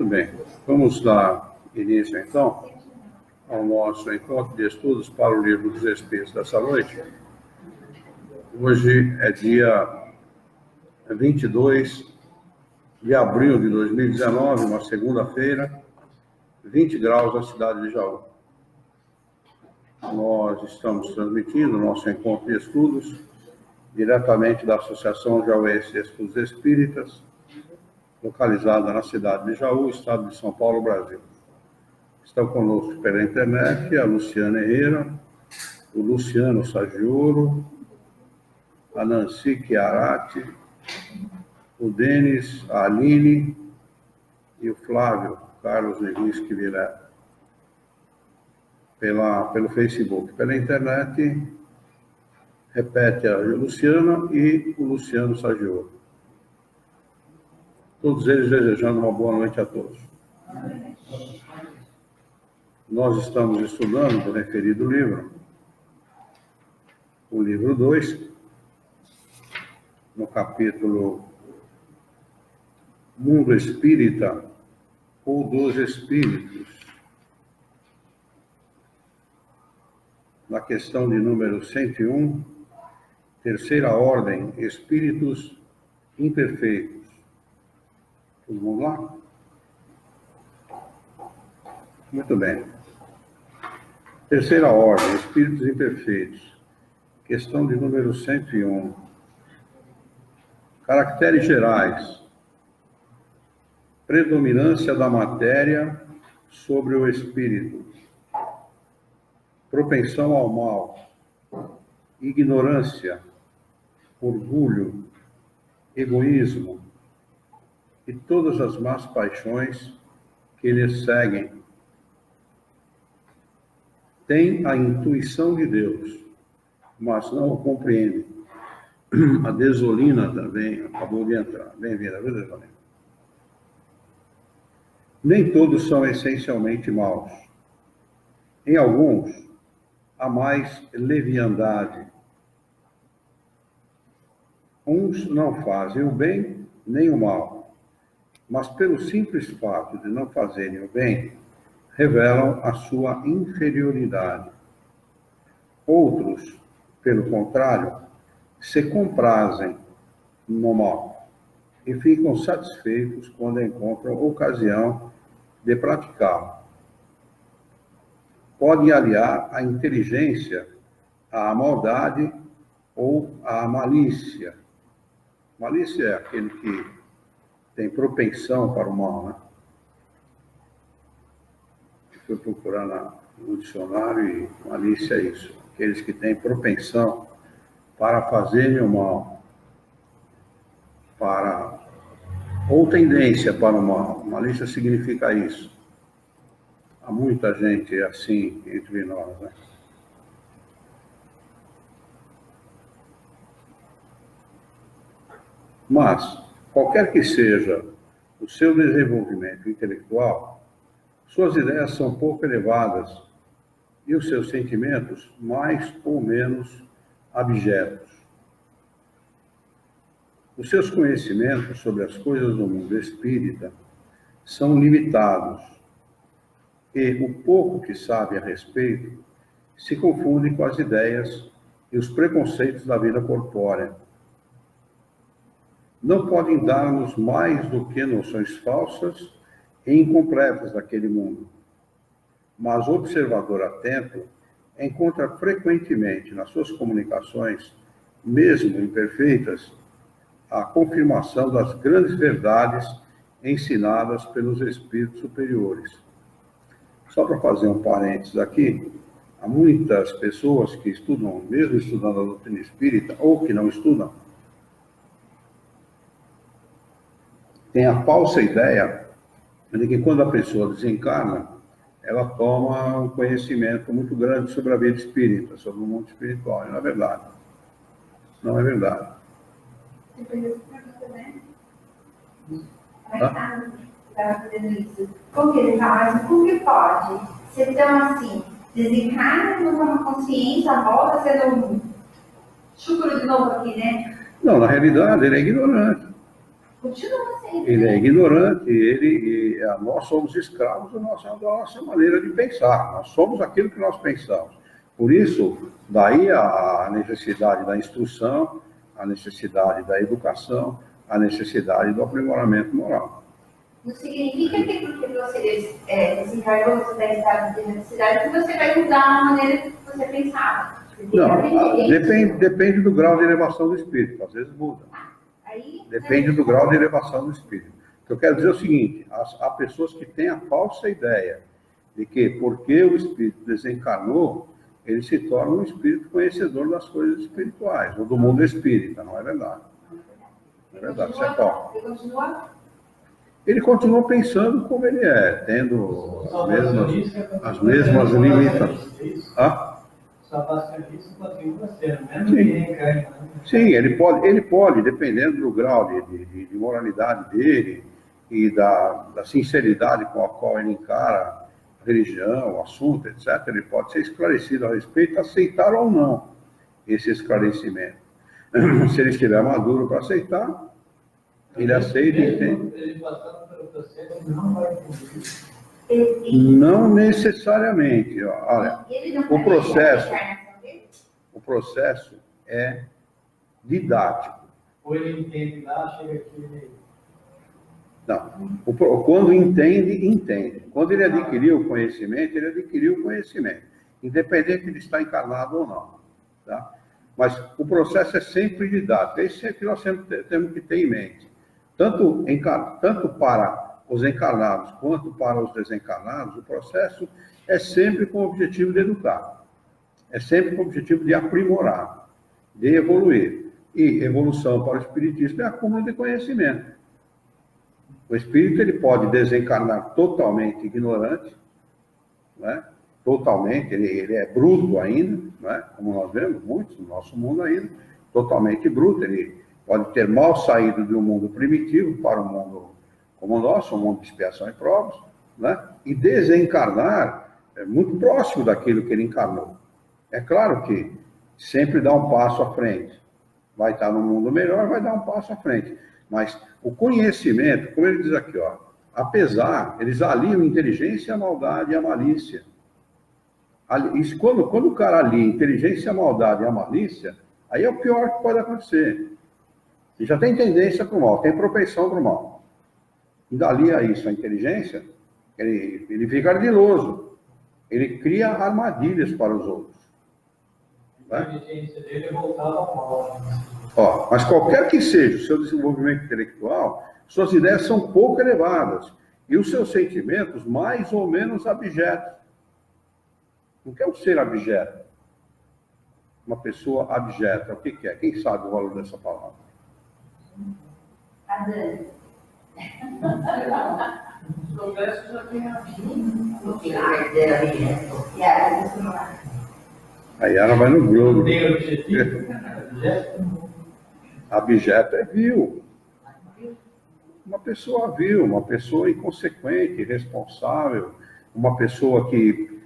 Muito bem. Vamos dar início, então, ao nosso encontro de estudos para o Livro dos Espíritos dessa noite. Hoje é dia 22 de abril de 2019, uma segunda-feira, 20 graus na cidade de Jaú. Nós estamos transmitindo o nosso encontro de estudos diretamente da Associação Jauense de Estudos Espíritas, localizada na cidade de Jaú, estado de São Paulo, Brasil. Estão conosco pela internet a Luciana Herrera, o Luciano Sagioro, a Nancy Chiarati, o Denis, a Aline e o Flávio Carlos Levinsky Vilela. Pelo Facebook. Pela internet, repete a Luciana e o Luciano Sagioro. Todos eles desejando uma boa noite a todos. Nós estamos estudando o referido livro, o livro 2, no capítulo Mundo Espírita ou dos Espíritos, na questão de número 101, terceira ordem, Espíritos Imperfeitos. Todo mundo lá? Muito bem. Terceira ordem, Espíritos Imperfeitos. Questão de número 101. Caracteres gerais. Predominância da matéria sobre o espírito. Propensão ao mal. Ignorância. Orgulho. Egoísmo. E todas as más paixões que lhes seguem. Tem a intuição de Deus, mas não o compreendem. A Desolina também acabou de entrar. Bem-vinda, viu, Desolina? Nem todos são essencialmente maus. Em alguns, há mais leviandade. Uns não fazem o bem nem o mal, mas pelo simples fato de não fazerem o bem, revelam a sua inferioridade. Outros, pelo contrário, se comprazem no mal e ficam satisfeitos quando encontram ocasião de praticá-lo. Podem aliar a inteligência à maldade ou à malícia. Malícia é aquele que tem propensão para o mal, né? Fui procurar no dicionário e malícia é isso. Aqueles que têm propensão para fazerem o mal, ou tendência para o mal. Malícia significa isso. Há muita gente assim entre nós, né? Mas, qualquer que seja o seu desenvolvimento intelectual, suas ideias são pouco elevadas e os seus sentimentos mais ou menos abjetos. Os seus conhecimentos sobre as coisas do mundo espírita são limitados e o pouco que sabe a respeito se confunde com as ideias e os preconceitos da vida corpórea. Não podem dar-nos mais do que noções falsas e incompletas daquele mundo. Mas o observador atento encontra frequentemente nas suas comunicações, mesmo imperfeitas, a confirmação das grandes verdades ensinadas pelos espíritos superiores. Só para fazer um parênteses aqui, há muitas pessoas que estudam, mesmo estudando a doutrina espírita, ou que não estudam, tem a falsa ideia de que quando a pessoa desencarna, ela toma um conhecimento muito grande sobre a vida espírita, sobre o mundo espiritual. E não é verdade. Não é verdade. Porque ele fala assim, como que pode ser tão assim, desencarna, não toma consciência, volta sendo chucro de novo aqui, né? Não, na realidade, ele é ignorante. Continua sendo. Ele é ignorante, nós somos escravos da nossa maneira de pensar. Nós somos aquilo que nós pensamos. Por isso, daí a necessidade da instrução, a necessidade da educação, a necessidade do aprimoramento moral. Não significa que porque você desencarnou, você está em estado de necessidade, que você vai mudar a maneira que você pensava. Não, depende do grau de elevação do espírito, às vezes muda. Depende do grau de elevação do espírito. O que eu quero dizer é o seguinte: há pessoas que têm a falsa ideia de que, porque o espírito desencarnou, ele se torna um espírito conhecedor das coisas espirituais, ou do mundo espírita. Não é verdade. Não é verdade, isso é falso. Ele continua pensando como ele é, tendo as mesmas limitações. Sim, ele pode, dependendo do grau de moralidade dele e da sinceridade com a qual ele encara a religião, o assunto, etc., ele pode ser esclarecido a respeito, aceitar ou não esse esclarecimento. Se ele estiver maduro para aceitar, ele aceita e entende. Ele passando pelo processo não vai cumprir. Não necessariamente. Olha, o processo é didático. Ou ele entende lá, chega aqui. Não. Quando entende, entende. Quando ele adquiriu o conhecimento, ele adquiriu o conhecimento, independente de estar encarnado ou não. Tá? Mas o processo é sempre didático. É isso que nós sempre temos que ter em mente. Tanto para os encarnados quanto para os desencarnados, o processo é sempre com o objetivo de educar. É sempre com o objetivo de aprimorar, de evoluir. E evolução para o espiritismo é acúmulo de conhecimento. O espírito ele pode desencarnar totalmente ignorante, né? Totalmente, ele é bruto ainda, né? Como nós vemos, muitos no nosso mundo ainda, totalmente bruto. Ele pode ter mal saído de um mundo primitivo para um mundo como o nosso, um mundo de expiação e provas, né? E desencarnar é muito próximo daquilo que ele encarnou. É claro que sempre dá um passo à frente. Vai estar num mundo melhor, vai dar um passo à frente. Mas o conhecimento, como ele diz aqui, ó, apesar, eles aliam a inteligência, a maldade e a malícia. Isso, quando o cara alia a inteligência, a maldade e a malícia, aí é o pior que pode acontecer. Ele já tem tendência para o mal, tem propensão para o mal. Ainda alia isso a inteligência, ele fica ardiloso. Ele cria armadilhas para os outros. A inteligência dele é voltada ao mal. Mas qualquer que seja o seu desenvolvimento intelectual, suas ideias são pouco elevadas e os seus sentimentos mais ou menos abjetos. Não quer um ser abjeto. Uma pessoa abjeta, o que é? Quem sabe o valor dessa palavra? A Dani. Se soubesse, já tem a Aí ela vai no Globo. Tem objetivo? Abjeto é vil. Uma pessoa vil, uma pessoa inconsequente, irresponsável, uma pessoa que,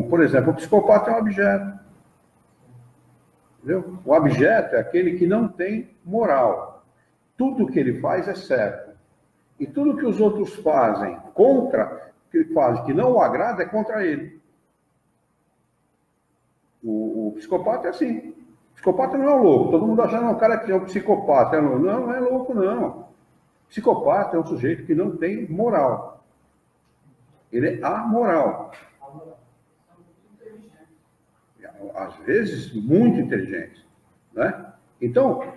por exemplo, o psicopata é um abjeto. Entendeu? O abjeto é aquele que não tem moral. Tudo que ele faz é certo. E tudo que os outros fazem que não o agrada, é contra ele. O psicopata é assim. O psicopata não é um louco. Todo mundo achando que o cara que é um psicopata. Não é louco, não. Psicopata é um sujeito que não tem moral. Ele é amoral. Às vezes, muito inteligente. Né? Então,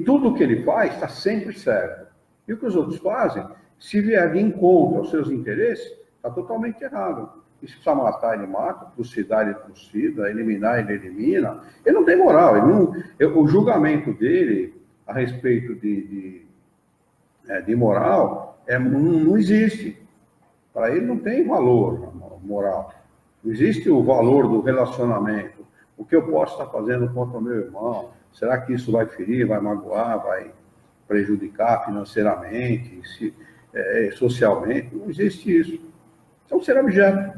tudo o que ele faz está sempre certo. E o que os outros fazem, se vier de encontro aos seus interesses, está totalmente errado. E se precisar matar, ele mata, trucidar, ele trucida, eliminar, ele elimina. Ele não tem moral. O julgamento dele a respeito de moral não existe. Para ele não tem valor moral. Não existe o valor do relacionamento. O que eu posso estar fazendo contra o meu irmão? Será que isso vai ferir, vai magoar, vai prejudicar financeiramente, socialmente? Não existe isso. Isso é um ser objeto.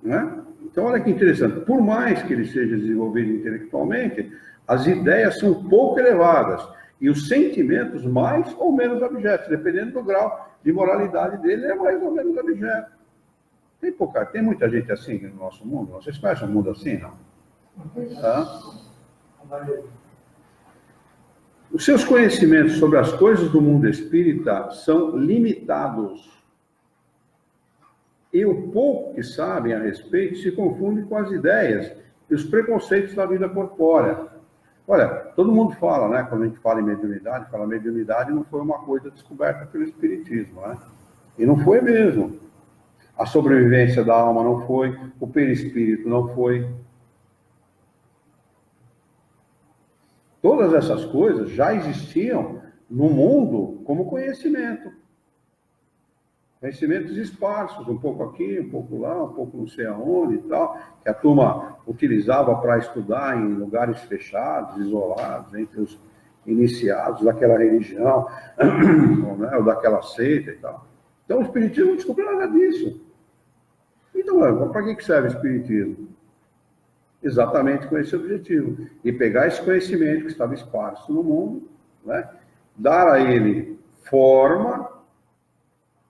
Né? Então, olha que interessante. Por mais que ele seja desenvolvido intelectualmente, as ideias são pouco elevadas. e os sentimentos mais ou menos abjetos, dependendo do grau de moralidade dele, é mais ou menos abjeto. Tem muita gente assim no nosso mundo? Vocês conhecem um mundo assim, não? Os seus conhecimentos sobre as coisas do mundo espírita são limitados. E o pouco que sabem a respeito se confunde com as ideias e os preconceitos da vida corpórea. Olha, todo mundo fala, né? Quando a gente fala em mediunidade, fala mediunidade não foi uma coisa descoberta pelo Espiritismo, né? E não foi mesmo. A sobrevivência da alma não foi, o perispírito não foi. Todas essas coisas já existiam no mundo como conhecimento. Conhecimentos esparsos, um pouco aqui, um pouco lá, um pouco não sei aonde e tal, que a turma utilizava para estudar em lugares fechados, isolados, entre os iniciados daquela religião, né, ou daquela seita e tal. Então o Espiritismo não descobriu nada disso. Então, para que serve o Espiritismo? Exatamente com esse objetivo. E pegar esse conhecimento que estava esparso no mundo, né, dar a ele forma,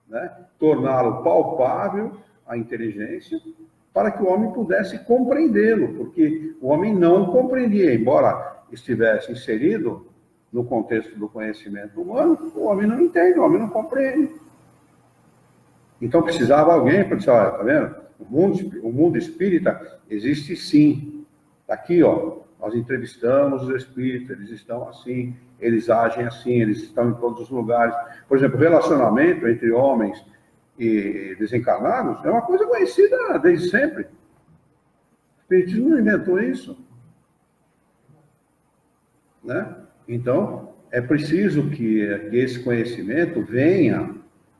né, torná-lo palpável à inteligência, para que o homem pudesse compreendê-lo, porque o homem não compreendia, embora estivesse inserido no contexto do conhecimento humano, o homem não entende, o homem não compreende. Então precisava alguém para dizer, olha, tá vendo? O mundo espírita existe sim. Está aqui, ó, nós entrevistamos os espíritos, eles estão assim, eles agem assim, eles estão em todos os lugares. Por exemplo, relacionamento entre homens e desencarnados é uma coisa conhecida desde sempre. O Espiritismo não inventou isso. Né? Então, é preciso que esse conhecimento venha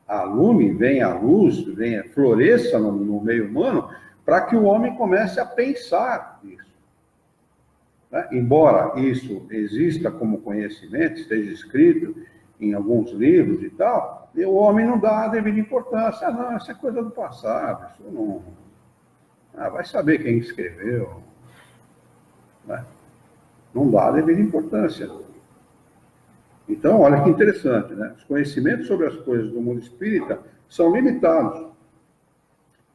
à lume, venha à luz, floresça no meio humano, para que o homem comece a pensar nisso. Né? Embora isso exista como conhecimento, esteja escrito em alguns livros e tal, o homem não dá a devida importância. Ah, não, isso é coisa do passado, isso não... Ah, vai saber quem escreveu. Né? Não dá a devida importância. Então, olha que interessante, né? Os conhecimentos sobre as coisas do mundo espírita são limitados.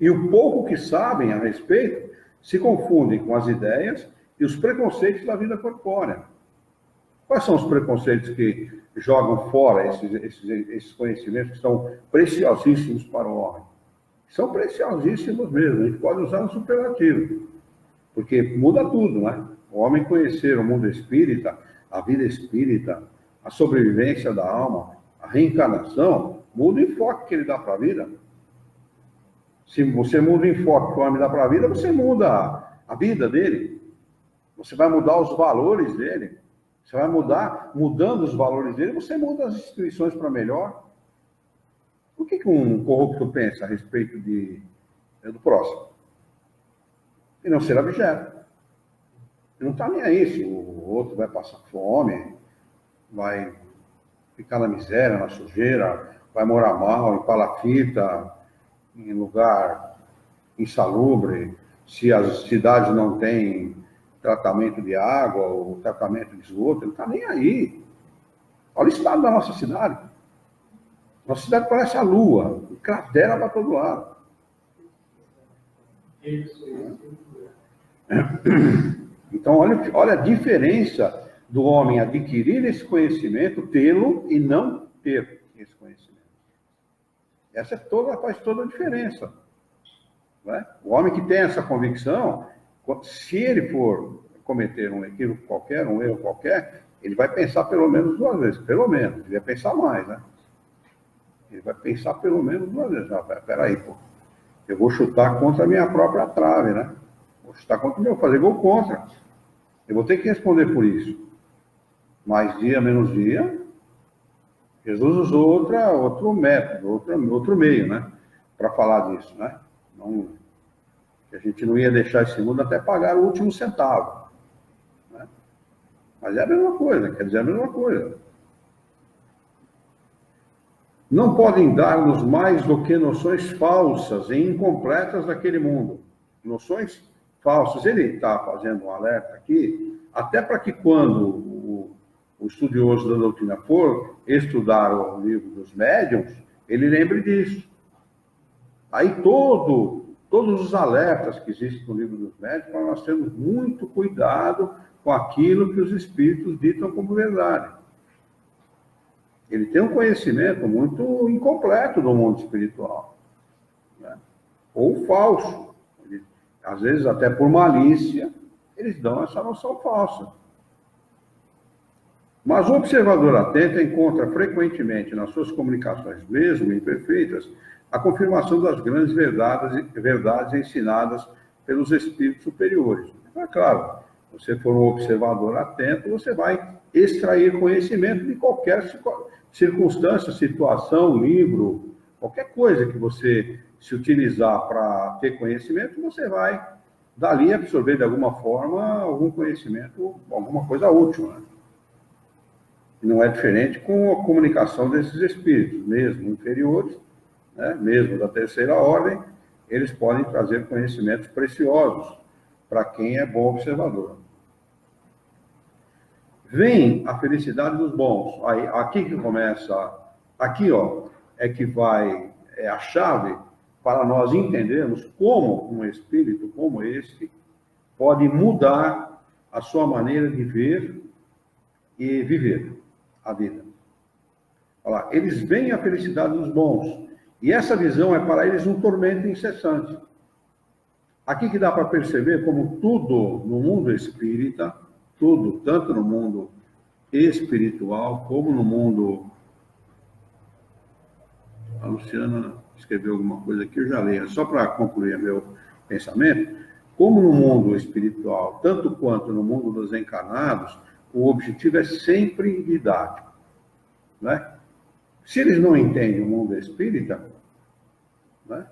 E o pouco que sabem a respeito se confundem com as ideias e os preconceitos da vida corpórea. Quais são os preconceitos que jogam fora esses conhecimentos que são preciosíssimos para o homem? São preciosíssimos mesmo, a gente pode usar no superlativo, porque muda tudo, né? O homem conhecer o mundo espírita, a vida espírita, a sobrevivência da alma, a reencarnação, muda o enfoque que ele dá para a vida. Se você muda o enfoque que o homem dá para a vida, você muda a vida dele. Você vai mudar os valores dele. Você vai mudando os valores dele, você muda as instituições para melhor. O que um corrupto pensa a respeito do próximo? E não ser objeto. Ele não está nem aí se o outro vai passar fome, vai ficar na miséria, na sujeira, vai morar mal, em palafita, em lugar insalubre, se as cidades não têm tratamento de água ou tratamento de esgoto, ele não está nem aí. Olha o estado da nossa cidade. Nossa cidade parece a lua, cratera para todo lado. Então, olha a diferença do homem adquirir esse conhecimento, tê-lo e não ter esse conhecimento. Essa faz toda a diferença. Né? O homem que tem essa convicção, se ele for cometer um equívoco qualquer, um erro qualquer, ele vai pensar pelo menos 2 vezes. Pelo menos, ele vai pensar mais, né? Ele vai pensar pelo menos 2 vezes. Ah, peraí, pô. Eu vou chutar contra a minha própria trave, né? Vou chutar contra o meu, fazer gol contra. Eu vou ter que responder por isso. Mais dia, menos dia, Jesus usou outro método, outro meio, né? Para falar disso, né? Não, que a gente não ia deixar esse mundo até pagar o último centavo. Né? Mas é a mesma coisa, quer dizer a mesma coisa. Não podem dar-nos mais do que noções falsas e incompletas daquele mundo. Noções falsas. Ele está fazendo um alerta aqui, até para que quando o estudioso da doutrina for estudar o livro dos médiuns, ele lembre disso. Aí todos os alertas que existem no livro dos médiuns, para nós termos muito cuidado com aquilo que os espíritos ditam como verdade. Ele tem um conhecimento muito incompleto do mundo espiritual, né? Ou falso. Às vezes, até por malícia, eles dão essa noção falsa. Mas o observador atento encontra frequentemente nas suas comunicações, mesmo imperfeitas, a confirmação das grandes verdades ensinadas pelos espíritos superiores. É claro, se você for um observador atento, você vai extrair conhecimento de qualquer circunstância, situação, livro, qualquer coisa que você se utilizar para ter conhecimento, você vai dali absorver de alguma forma algum conhecimento, alguma coisa útil, né? Não é diferente com a comunicação desses espíritos, mesmo inferiores, né? Mesmo da terceira ordem, eles podem trazer conhecimentos preciosos para quem é bom observador. Vem a felicidade dos bons. Aí, aqui que começa, aqui ó, é que vai, é a chave para nós entendermos como um espírito como este pode mudar a sua maneira de ver e viver a vida. Olha lá, eles veem a felicidade dos bons, e essa visão é para eles um tormento incessante. Aqui que dá para perceber como tudo no mundo espírita, tudo, tanto no mundo espiritual como no mundo... A Luciana escreveu alguma coisa aqui, eu já leio, só para concluir meu pensamento. Como no mundo espiritual, tanto quanto no mundo dos encarnados, o objetivo é sempre didático, né? Se eles não entendem o mundo espírita, né,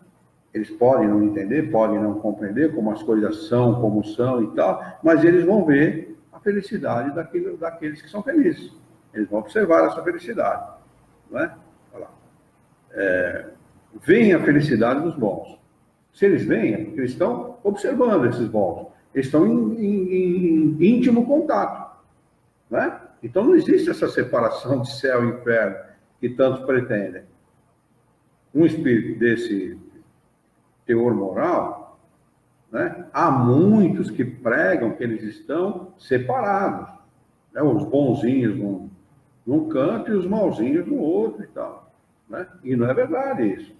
eles podem não entender, podem não compreender como as coisas são, como são e tal, mas eles vão ver a felicidade daqueles que são felizes. Eles vão observar essa felicidade, né? Olha lá. Vem a felicidade dos bons. Se eles vêm, é porque eles estão observando esses bons. Eles estão em íntimo contato, né? Então não existe essa separação de céu e inferno que tantos pretendem. Um espírito desse teor moral, né? Há muitos que pregam que eles estão separados, né? Os bonzinhos num canto e os mauzinhos no outro e tal, né? E não é verdade isso.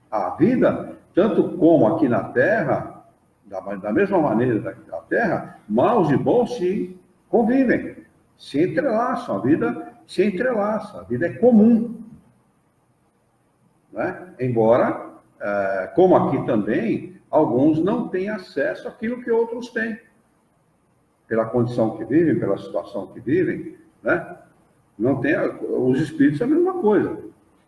A vida, tanto como aqui na Terra, da mesma maneira da Terra, maus e bons se convivem, se entrelaçam, a vida se entrelaça, a vida é comum, né? Embora, como aqui também, alguns não têm acesso àquilo que outros têm, pela condição que vivem, pela situação que vivem, né? Não tem, os espíritos é a mesma coisa,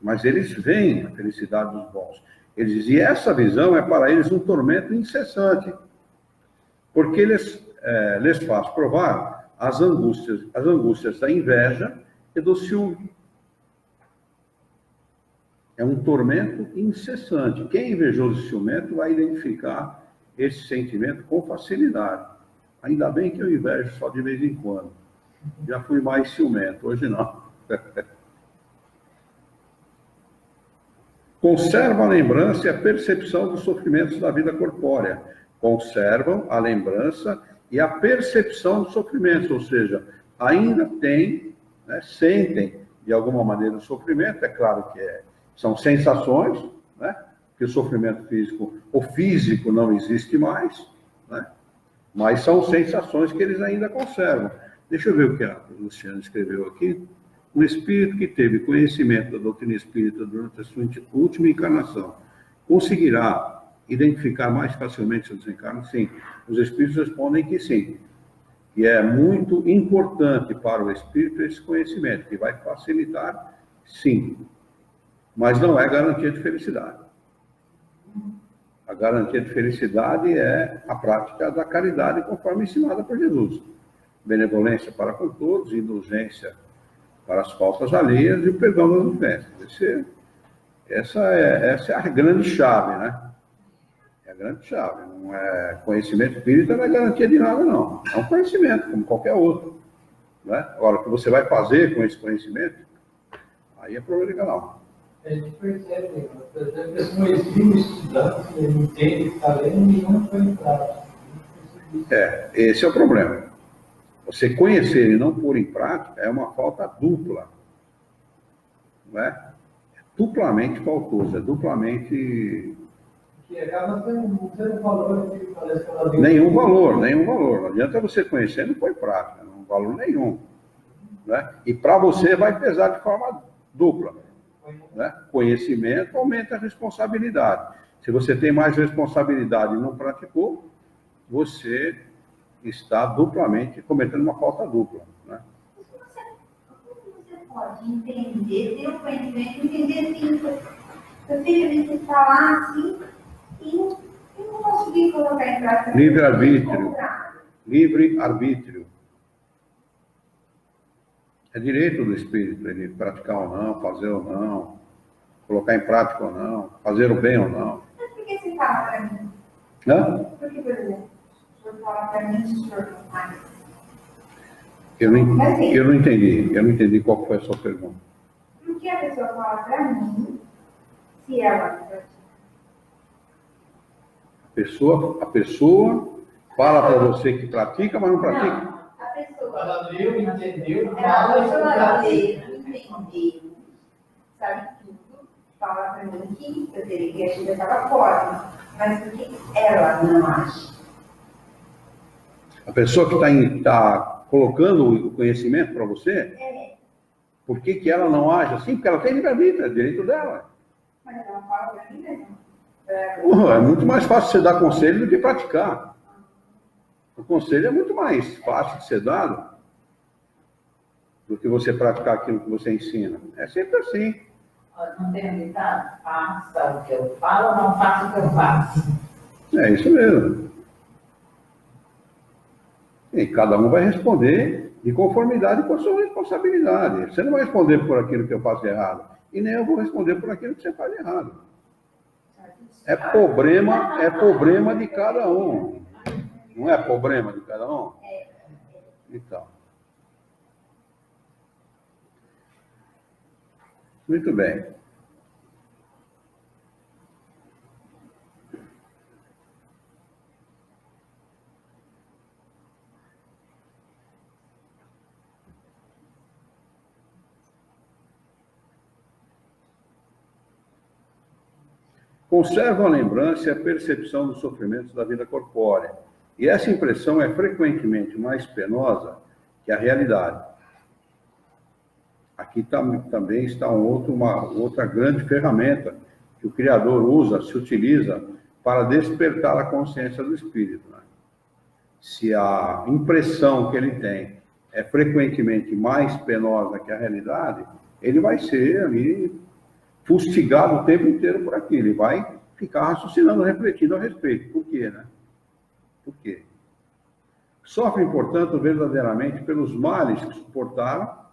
mas eles veem a felicidade dos bons. Eles dizem, e essa visão é para eles um tormento incessante, porque lhes faz provar as angústias da inveja e do ciúme. É um tormento incessante. Quem é invejoso e ciumento vai identificar esse sentimento com facilidade. Ainda bem que eu invejo só de vez em quando. Já fui mais ciumento, hoje não. Conservam a lembrança e a percepção dos sofrimentos da vida corpórea. Conservam a lembrança e a percepção dos sofrimentos, ou seja, ainda têm, né, sentem de alguma maneira o sofrimento. É claro que são sensações, né, que o sofrimento físico, o físico não existe mais, né, mas são sensações que eles ainda conservam. Deixa eu ver o que a Luciana escreveu aqui. Um espírito que teve conhecimento da doutrina espírita durante a sua última encarnação conseguirá identificar mais facilmente seus desencarnos? Sim. Os espíritos respondem que sim. E é muito importante para o espírito esse conhecimento, que vai facilitar, sim. Mas não é garantia de felicidade. A garantia de felicidade é a prática da caridade conforme ensinada por Jesus. Benevolência para com todos, indulgência para as faltas alheias e o perdão das ofensas. Essa é a grande chave, né? É a grande chave. Não é conhecimento espírita, não é garantia de nada, não. É um conhecimento, como qualquer outro. Né? Agora, o que você vai fazer com esse conhecimento, aí é problema de canal. A gente percebe, por exemplo, a pessoa existe estudando, ele entende que está lendo e não foi em prática. Esse é o problema. Você conhecer e não pôr em prática é uma falta dupla. Não é? É duplamente faltoso, é duplamente... Que acaba sendo valor que parece que ela deu. Nenhum valor. Não adianta você conhecer e não pôr em prática, não valor nenhum. Né? E para você vai pesar de forma dupla. Né? Conhecimento aumenta a responsabilidade. Se você tem mais responsabilidade e não praticou, você está duplamente cometendo uma falta dupla. Né? Como você pode entender, ter o conhecimento, entender assim, eu sei você falar assim e não conseguir colocar em prática. Livre-arbítrio. Livre-arbítrio. É direito do espírito ele praticar ou não, fazer ou não, colocar em prática ou não, fazer o bem ou não. Mas por que você fala para mim? Hã? Porque, por exemplo, o senhor fala para mim, o senhor não faz. Eu não entendi qual foi a sua pergunta. Por que a pessoa fala para mim se ela pratica? A pessoa fala para você que pratica, mas não pratica. Não, a pessoa. Ela leu, entendeu, A fala e pessoa pratica. entendeu, sabe tudo, fala para mim que eu teria que agir daquela forma. Mas por que ela não acha? A pessoa que está colocando o conhecimento para você, por que ela não age assim? Porque ela tem livre-arbítrio, é direito dela. Mas ela fala para mim mesmo. É muito mais fácil você dar conselho do que praticar. O conselho é muito mais fácil de ser dado do que você praticar aquilo que você ensina. É sempre assim. Não tem um ditado? Faça o que eu falo, não faça o que eu faço. É isso mesmo. E cada um vai responder de conformidade com a sua responsabilidade. Você não vai responder por aquilo que eu faço errado. E nem eu vou responder por aquilo que você faz errado. É problema de cada um. Não é problema de cada um? Então. Muito bem. Conservam a lembrança e a percepção dos sofrimentos da vida corpórea. E essa impressão é frequentemente mais penosa que a realidade. Aqui também está uma outra grande ferramenta que o Criador se utiliza para despertar a consciência do espírito. Né? Se a impressão que ele tem é frequentemente mais penosa que a realidade, ele vai ser ali fustigado o tempo inteiro por aquilo. Ele vai ficar raciocinando, refletindo a respeito. Por quê, né? Por quê? Sofrem, portanto, verdadeiramente pelos males que suportaram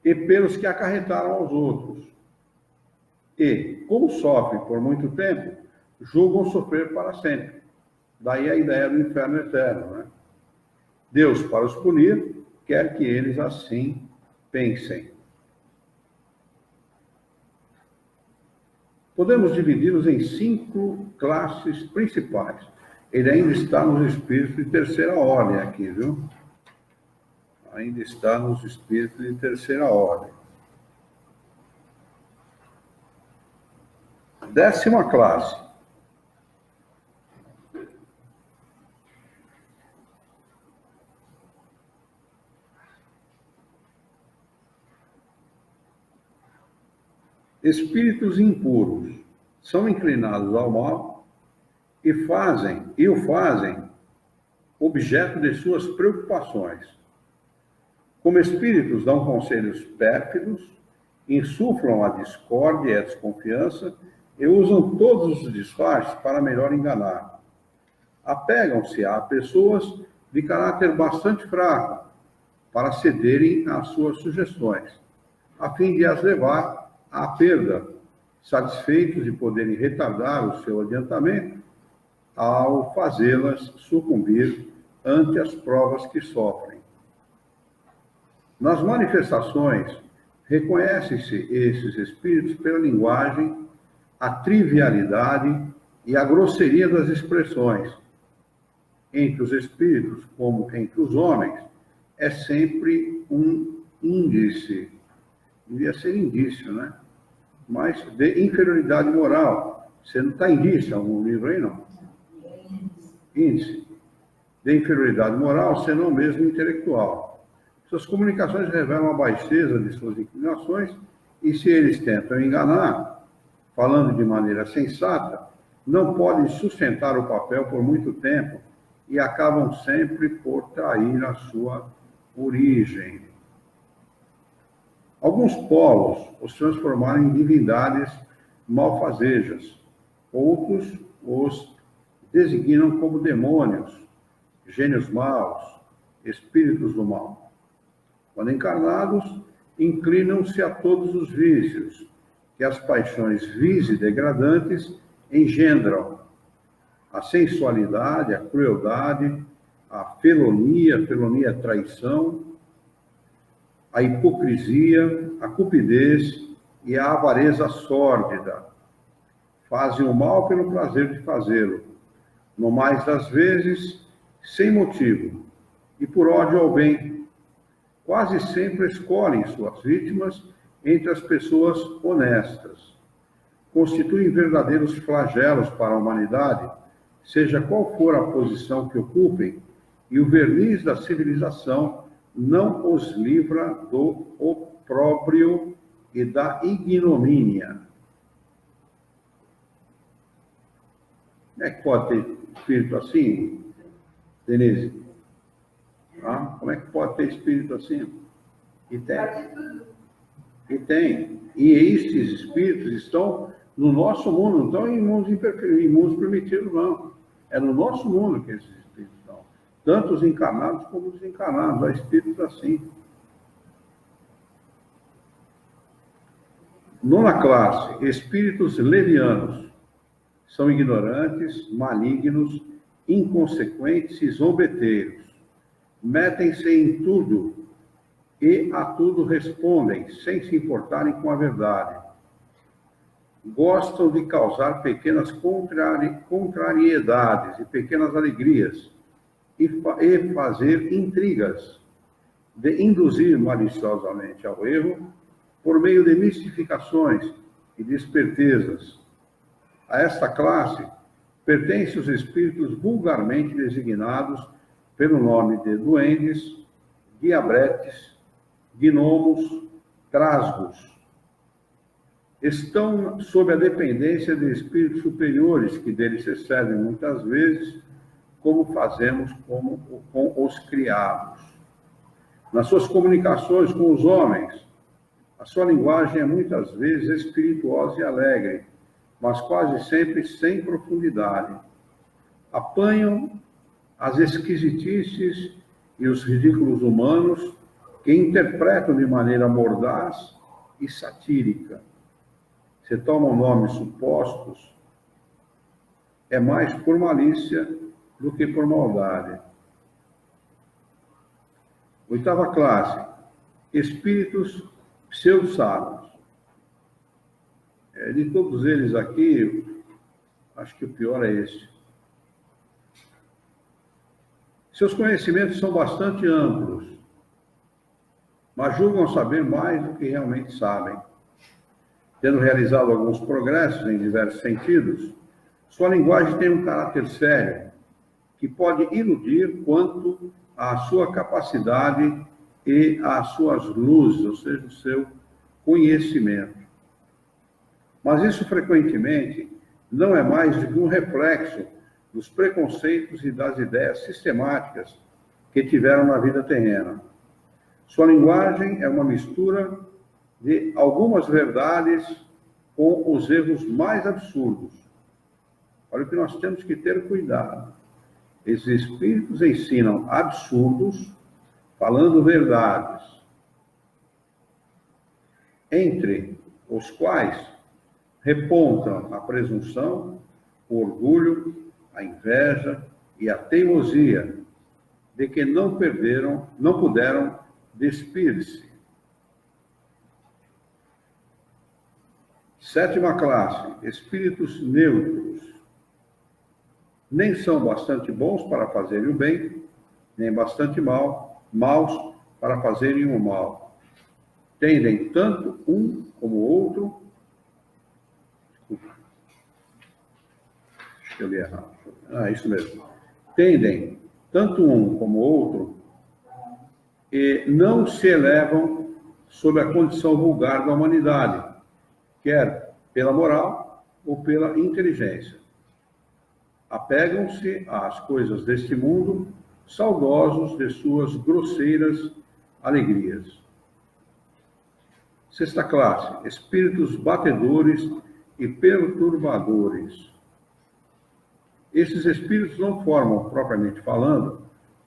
e pelos que acarretaram aos outros. E, como sofrem por muito tempo, julgam sofrer para sempre. Daí a ideia do inferno eterno, né? Deus, para os punir, quer que eles assim pensem. Podemos dividi-los em 5 classes principais. Ele ainda está nos espíritos de terceira ordem aqui, viu? Ainda está nos espíritos de terceira ordem. 10ª classe. Espíritos impuros são inclinados ao mal e o fazem objeto de suas preocupações. Como espíritos dão conselhos pérfidos, insuflam a discórdia e a desconfiança e usam todos os disfarces para melhor enganar. Apegam-se a pessoas de caráter bastante fraco para cederem às suas sugestões, a fim de as levar à perda, satisfeitos de poderem retardar o seu adiantamento ao fazê-las sucumbir ante as provas que sofrem. Nas manifestações, reconhecem-se esses espíritos pela linguagem, a trivialidade e a grosseria das expressões. Entre os espíritos, como entre os homens, é sempre um índice, devia ser indício, né? Mas de inferioridade moral. Você não está indício em algum livro aí, não? Índice. De inferioridade moral, senão mesmo intelectual. Suas comunicações revelam a baixeza de suas inclinações e, se eles tentam enganar, falando de maneira sensata, não podem sustentar o papel por muito tempo e acabam sempre por trair a sua origem. Alguns povos os transformaram em divindades malfazejas, outros os designam como demônios, gênios maus, espíritos do mal. Quando encarnados, inclinam-se a todos os vícios que as paixões vis e degradantes engendram: a sensualidade, a crueldade, a felonia, felonia é traição, a hipocrisia, a cupidez e a avareza sórdida. Fazem o mal pelo prazer de fazê-lo, no mais das vezes, sem motivo, e por ódio ao bem. Quase sempre escolhem suas vítimas entre as pessoas honestas. Constituem verdadeiros flagelos para a humanidade, seja qual for a posição que ocupem, e o verniz da civilização não os livra do opróbrio e da ignomínia. Como é que pode ter espírito assim, Denise? Ah, como é que pode ter espírito assim? E tem. E tem. E esses espíritos estão no nosso mundo, não estão em mundos primitivos, não. É no nosso mundo que esses espíritos estão. Tanto os encarnados como os desencarnados. Há espíritos assim. Nona classe, espíritos levianos. São ignorantes, malignos, inconsequentes e zombeteiros. Metem-se em tudo e a tudo respondem, sem se importarem com a verdade. Gostam de causar pequenas contrariedades e pequenas alegrias e fazer intrigas, de induzir maliciosamente ao erro por meio de mistificações e de espertezas. A esta classe pertencem os espíritos vulgarmente designados pelo nome de duendes, diabretes, gnomos, trasgos. Estão sob a dependência de espíritos superiores, que deles se servem muitas vezes, como fazemos com os criados. Nas suas comunicações com os homens, a sua linguagem é muitas vezes espirituosa e alegre, mas quase sempre sem profundidade. Apanham as esquisitices e os ridículos humanos que interpretam de maneira mordaz e satírica. Se tomam nomes supostos, é mais por malícia do que por maldade. Oitava classe, espíritos pseudo-sábios. De todos eles aqui, acho que o pior é esse. Seus conhecimentos são bastante amplos, mas julgam saber mais do que realmente sabem. Tendo realizado alguns progressos em diversos sentidos, sua linguagem tem um caráter sério, que pode iludir quanto à sua capacidade e às suas luzes, ou seja, o seu conhecimento. Mas isso, frequentemente, não é mais do que um reflexo dos preconceitos e das ideias sistemáticas que tiveram na vida terrena. Sua linguagem é uma mistura de algumas verdades com os erros mais absurdos. Olha o que nós temos que ter cuidado. Esses espíritos ensinam absurdos, falando verdades, entre os quais repontam a presunção, o orgulho, a inveja e a teimosia de que não puderam despir-se. 7ª classe, espíritos neutros. Nem são bastante bons para fazerem o bem, nem bastante maus para fazerem o mal. Tendem tanto um como o outro. Desculpa. Deixa eu ler errado. Isso mesmo. Tendem tanto um como o outro e não se elevam sob a condição vulgar da humanidade, quer pela moral ou pela inteligência. Apegam-se às coisas deste mundo, saudosos de suas grosseiras alegrias. 6ª classe, espíritos batedores e perturbadores. Esses espíritos não formam, propriamente falando,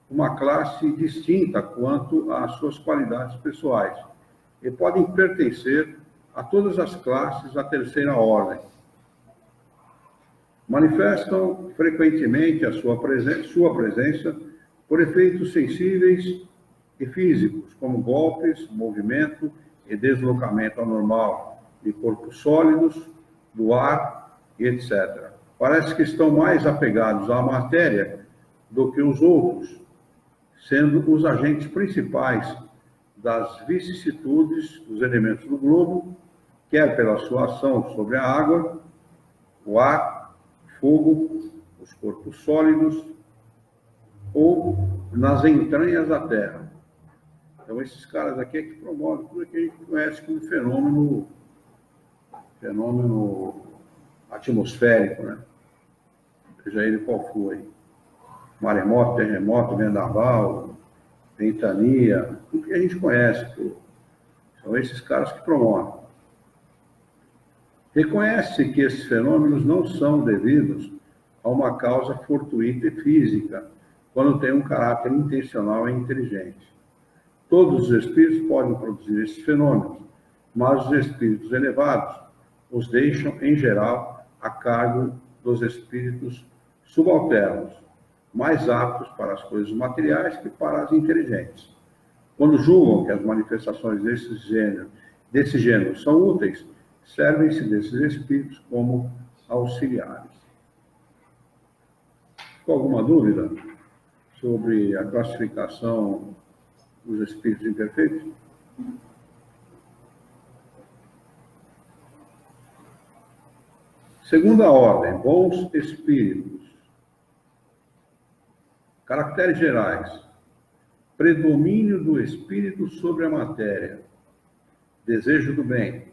uma classe distinta quanto às suas qualidades pessoais e podem pertencer a todas as classes da 3ª ordem. Manifestam frequentemente a sua presença por efeitos sensíveis e físicos, como golpes, movimento e deslocamento anormal de corpos sólidos, do ar e etc. Parece que estão mais apegados à matéria do que os outros, sendo os agentes principais das vicissitudes dos elementos do globo, quer pela sua ação sobre a água, o ar, o fogo, os corpos sólidos, ou nas entranhas da Terra. Então, esses caras aqui é que promovem tudo que a gente conhece como fenômeno atmosférico, né? Seja ele qual for aí. Maremoto, terremoto, vendaval, ventania, tudo que a gente conhece. São esses caras que promovem. Reconhece que esses fenômenos não são devidos a uma causa fortuita e física, quando tem um caráter intencional e inteligente. Todos os espíritos podem produzir esses fenômenos, mas os espíritos elevados os deixam, em geral, a cargo dos espíritos subalternos, mais aptos para as coisas materiais que para as inteligentes. Quando julgam que as manifestações desse gênero são úteis, servem-se desses espíritos como auxiliares. Ficou alguma dúvida sobre a classificação dos espíritos imperfeitos? Segunda ordem, bons espíritos. Caracteres gerais. Predomínio do espírito sobre a matéria. Desejo do bem.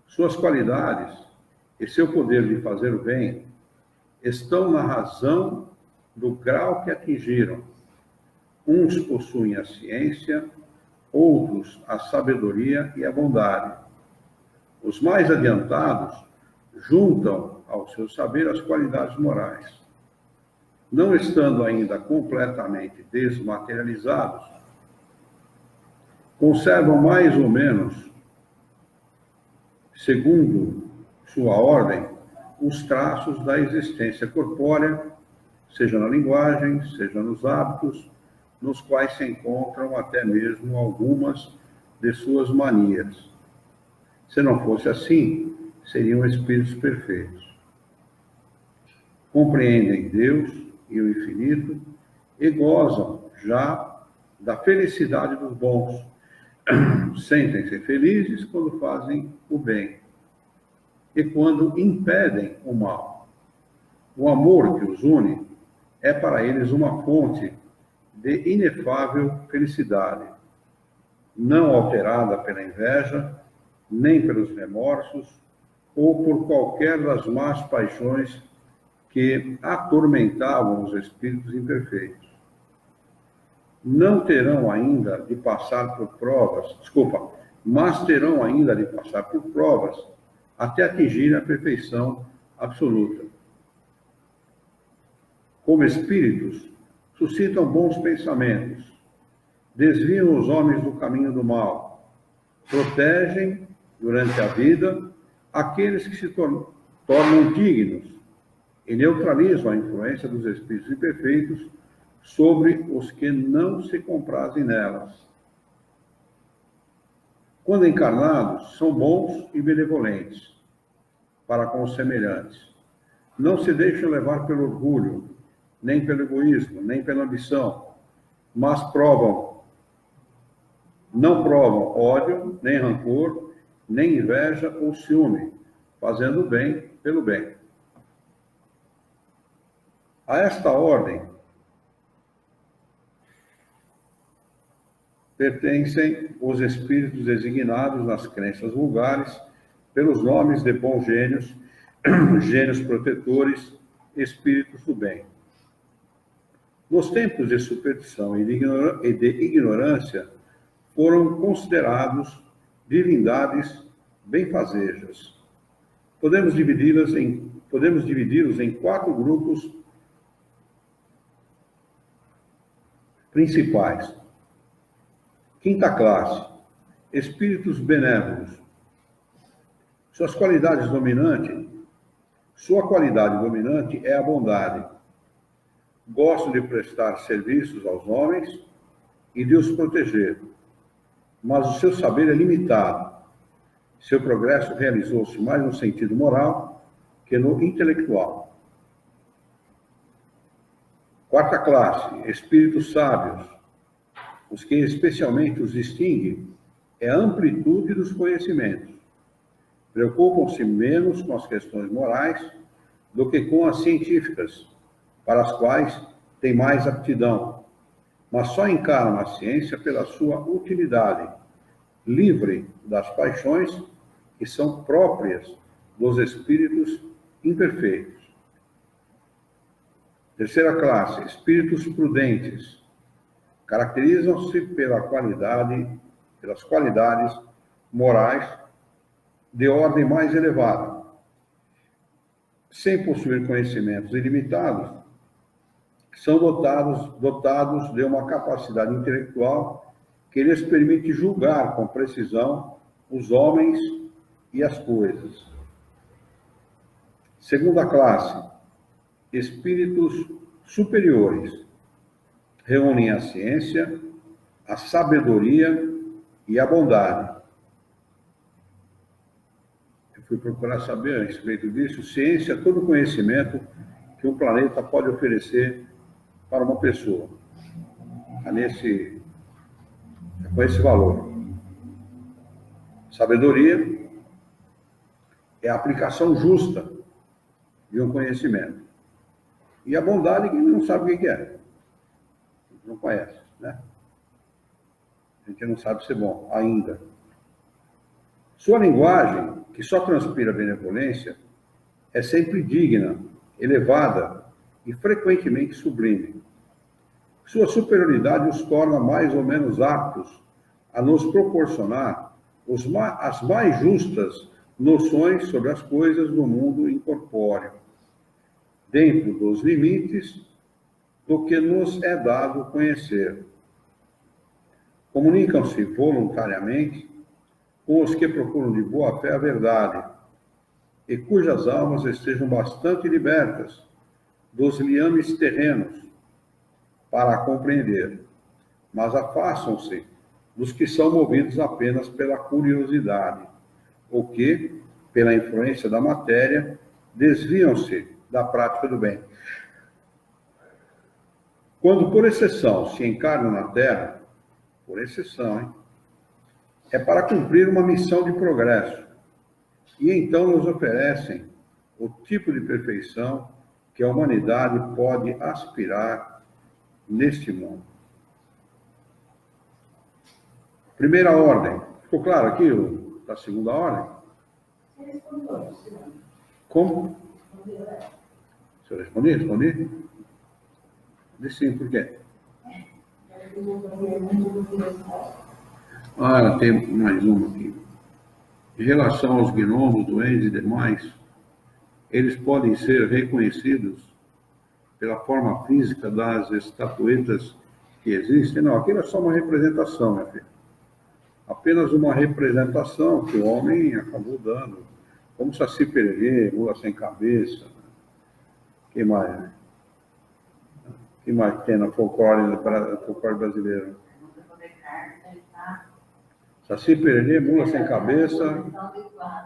Suas qualidades e seu poder de fazer o bem estão na razão do grau que atingiram. Uns possuem a ciência, outros a sabedoria e a bondade. Os mais adiantados juntam ao seu saber as qualidades morais. Não estando ainda completamente desmaterializados, conservam mais ou menos, segundo sua ordem, os traços da existência corpórea, seja na linguagem, seja nos hábitos, nos quais se encontram até mesmo algumas de suas manias. Se não fosse assim, seriam espíritos perfeitos. Compreendem Deus e o infinito e gozam já da felicidade dos bons. Sentem-se felizes quando fazem o bem e quando impedem o mal. O amor que os une é para eles uma fonte de inefável felicidade, não alterada pela inveja, nem pelos remorsos, ou por qualquer das más paixões que atormentavam os espíritos imperfeitos. Não terão ainda de passar por provas, mas terão ainda de passar por provas até atingir a perfeição absoluta. Como espíritos, suscitam bons pensamentos, desviam os homens do caminho do mal, protegem, durante a vida, aqueles que se tornam dignos e neutralizam a influência dos espíritos imperfeitos sobre os que não se comprazem nelas. Quando encarnados, são bons e benevolentes para com os semelhantes. Não se deixam levar pelo orgulho, nem pelo egoísmo, nem pela ambição, mas não provam ódio, nem rancor, nem inveja ou ciúme, fazendo o bem pelo bem. A esta ordem pertencem os espíritos designados nas crenças vulgares pelos nomes de bons gênios, gênios protetores, espíritos do bem. Nos tempos de superstição e de ignorância, foram considerados divindades benfazejas. Podemos dividi-los em 4 grupos principais. Quinta classe, espíritos benévolos. Sua qualidade dominante é a bondade. Gostam de prestar serviços aos homens e de os proteger, mas o seu saber é limitado. Seu progresso realizou-se mais no sentido moral que no intelectual. Quarta classe, espíritos sábios. Os que especialmente os distingue é a amplitude dos conhecimentos. Preocupam-se menos com as questões morais do que com as científicas, para as quais têm mais aptidão, mas só encaram a ciência pela sua utilidade, livre das paixões que são próprias dos espíritos imperfeitos. Terceira classe, espíritos prudentes. Caracterizam-se pelas qualidades morais de ordem mais elevada. Sem possuir conhecimentos ilimitados, são dotados de uma capacidade intelectual que lhes permite julgar com precisão os homens e as coisas. Segunda classe, espíritos superiores. Reúnem a ciência, a sabedoria e a bondade. Eu fui procurar saber a respeito disso. Ciência é todo o conhecimento que um planeta pode oferecer para uma pessoa. Com esse valor. Sabedoria é a aplicação justa de um conhecimento. E a bondade, que não sabe o que é. Não conhece, né? A gente não sabe ser bom ainda. Sua linguagem, que só transpira benevolência, é sempre digna, elevada e frequentemente sublime. Sua superioridade os torna mais ou menos aptos a nos proporcionar as mais justas noções sobre as coisas do mundo incorpóreo, dentro dos limites do que nos é dado conhecer. Comunicam-se voluntariamente com os que procuram de boa fé a verdade, e cujas almas estejam bastante libertas dos liames terrenos para a compreender, mas afastam-se dos que são movidos apenas pela curiosidade, ou que, pela influência da matéria, desviam-se da prática do bem. Quando, por exceção, se encarnam na Terra, por exceção, é para cumprir uma missão de progresso, e então nos oferecem o tipo de perfeição que a humanidade pode aspirar neste mundo. Primeira ordem. Ficou claro aqui da segunda ordem? Como? Se eu respondi? Respondi sim, por quê? Tem mais uma aqui. Em relação aos gnomos, duendes e demais, eles podem ser reconhecidos pela forma física das estatuetas que existem? Não, aquilo é só uma representação, minha filha. Apenas uma representação que o homem acabou dando. Como Saci Pererê, mula sem cabeça. Que mais, né? Que mais tem no folclore brasileiro? Saci Pererê, mula sem cabeça,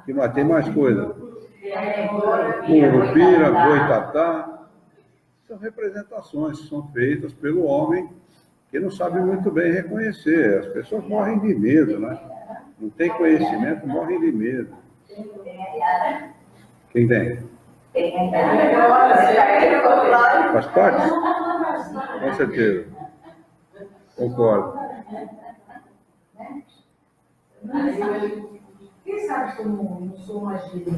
que mais? Tem mais coisa. Curupira, boitatá. São representações que são feitas pelo homem que não sabe muito bem reconhecer. As pessoas morrem de medo, né? Não tem conhecimento, morrem de medo. Quem tem? Faz parte? Com certeza. Concordo. Quem sabe que eu não sou uma gíria?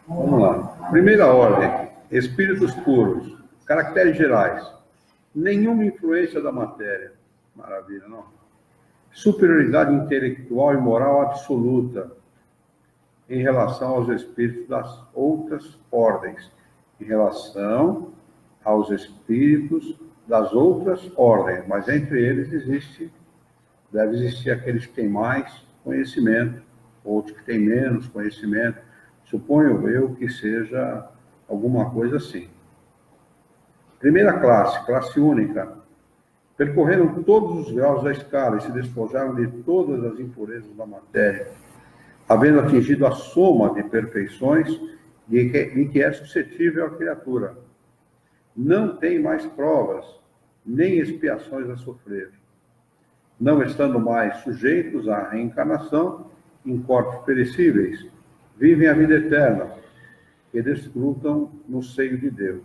Vamos lá. Primeira ordem. Espíritos puros. Caracteres gerais. Nenhuma influência da matéria. Maravilha, não? Superioridade intelectual e moral absoluta em relação aos espíritos das outras ordens. Em relação aos espíritos das outras ordens. Mas entre eles deve existir aqueles que têm mais conhecimento, outros que têm menos conhecimento. Suponho eu que seja alguma coisa assim. Primeira classe, classe única. Percorreram todos os graus da escala e se despojaram de todas as impurezas da matéria, havendo atingido a soma de perfeições de que é suscetível a criatura. Não tem mais provas, nem expiações a sofrer. Não estando mais sujeitos à reencarnação em corpos perecíveis, vivem a vida eterna e desfrutam no seio de Deus.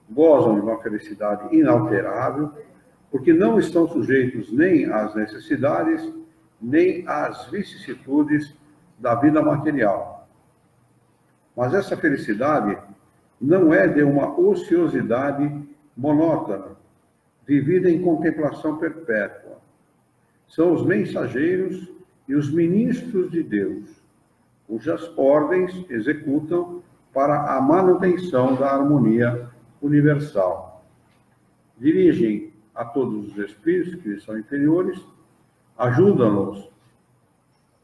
Gozam de uma felicidade inalterável, porque não estão sujeitos nem às necessidades, nem às vicissitudes da vida material. Mas essa felicidade não é de uma ociosidade monótona, vivida em contemplação perpétua. São os mensageiros e os ministros de Deus, cujas ordens executam para a manutenção da harmonia universal. Dirigem a todos os espíritos que são inferiores, ajudam-nos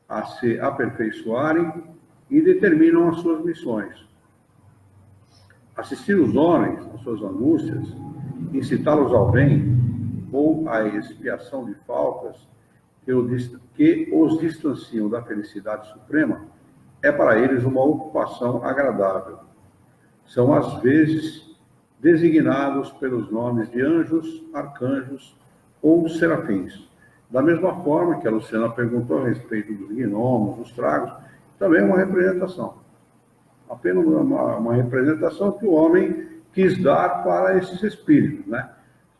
a se aperfeiçoarem e determinam as suas missões. Assistir os homens às suas angústias, incitá-los ao bem ou à expiação de faltas que os distanciam da felicidade suprema, é para eles uma ocupação agradável. São, às vezes, designados pelos nomes de anjos, arcanjos ou serafins. Da mesma forma que a Luciana perguntou a respeito dos gnomos, dos tragos, também é uma representação. Apenas uma representação que o homem quis dar para esses espíritos, né?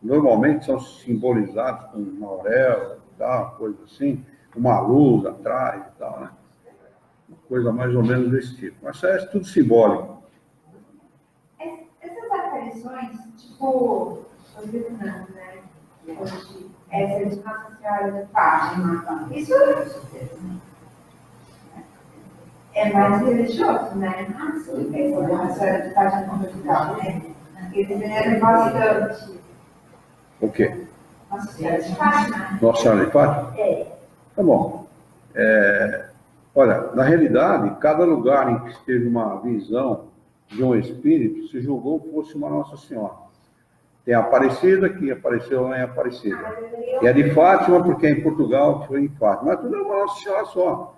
Normalmente são simbolizados com uma auréola, tal, coisa assim, uma luz atrás e tal, né? Uma coisa mais ou menos desse tipo. Mas isso é tudo simbólico. Essas aparições, tipo, os vietnãs, né? Essa de Nossa Senhora de Fátima, isso é mais religioso, né? Essa de Nossa Senhora de Fátima musical, né? Eles eram bastante. O quê? Nossa Senhora de Fátima. Nossa Senhora de Fátima? É. Tá bom. Olha, na realidade, cada lugar em que teve uma visão de um espírito se julgou que fosse uma Nossa Senhora. Tem a Aparecida, que apareceu lá em Aparecida. E a de Fátima, porque é em Portugal, que foi em Fátima. Mas tudo é uma Nossa Senhora só.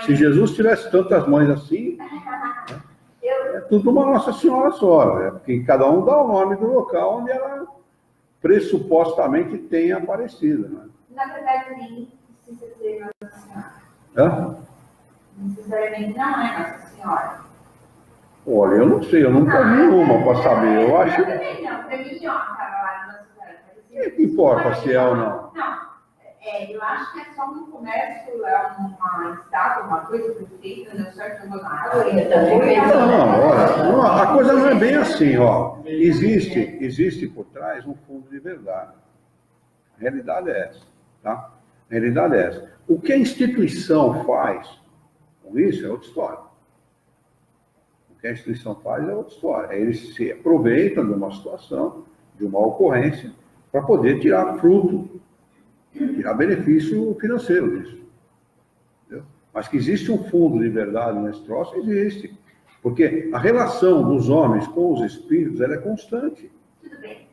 Se Jesus tivesse tantas mães assim, é tudo uma Nossa Senhora só. Porque cada um dá o nome do local onde ela pressupostamente tem aparecido. Né? Na verdade, nem precisa ser Nossa Senhora. Hã? Necessariamente não é Nossa Senhora. Olha, eu não sei, eu nunca vi uma para saber. Eu acho. Eu também não, para mim, ó, estava lá no Nossa Senhora. O que importa se é ou não? Não, eu acho que é só um comércio, é uma estátua, uma coisa feita, não certo, uma Não, olha, a coisa não é bem assim, ó. Existe por trás um fundo de verdade. A realidade é essa, tá? A realidade é essa. O que a instituição faz com isso é outra história. O que a instituição faz é outra história. Eles se aproveitam de uma situação, de uma ocorrência, para poder tirar fruto, tirar benefício financeiro disso. Entendeu? Mas que existe um fundo de verdade nesse troço, existe. Porque a relação dos homens com os espíritos ela é constante. Tudo bem.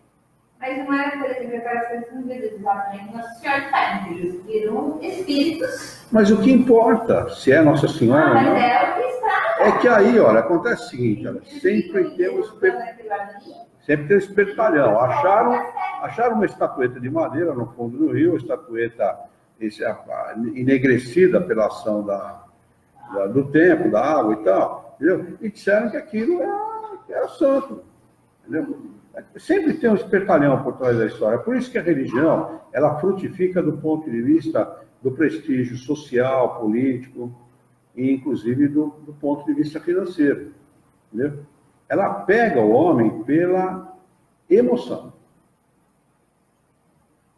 Mas não é, por exemplo, aquelas coisas que não dizem exatamente Nossa Senhora de Fátima, eles viram espíritos. Mas o que importa, se é Nossa Senhora ou Mas não, é o que está. é que aí, olha, acontece o seguinte, olha, sempre tem um espertalhão. Acharam uma estatueta de madeira no fundo do rio, estatueta enegrecida pela ação do tempo, da água e tal, entendeu? E disseram que aquilo era santo, entendeu? Sempre tem um espertalhão por trás da história. Por isso que a religião, ela frutifica do ponto de vista do prestígio social, político, e inclusive do ponto de vista financeiro, entendeu? Ela pega o homem pela emoção.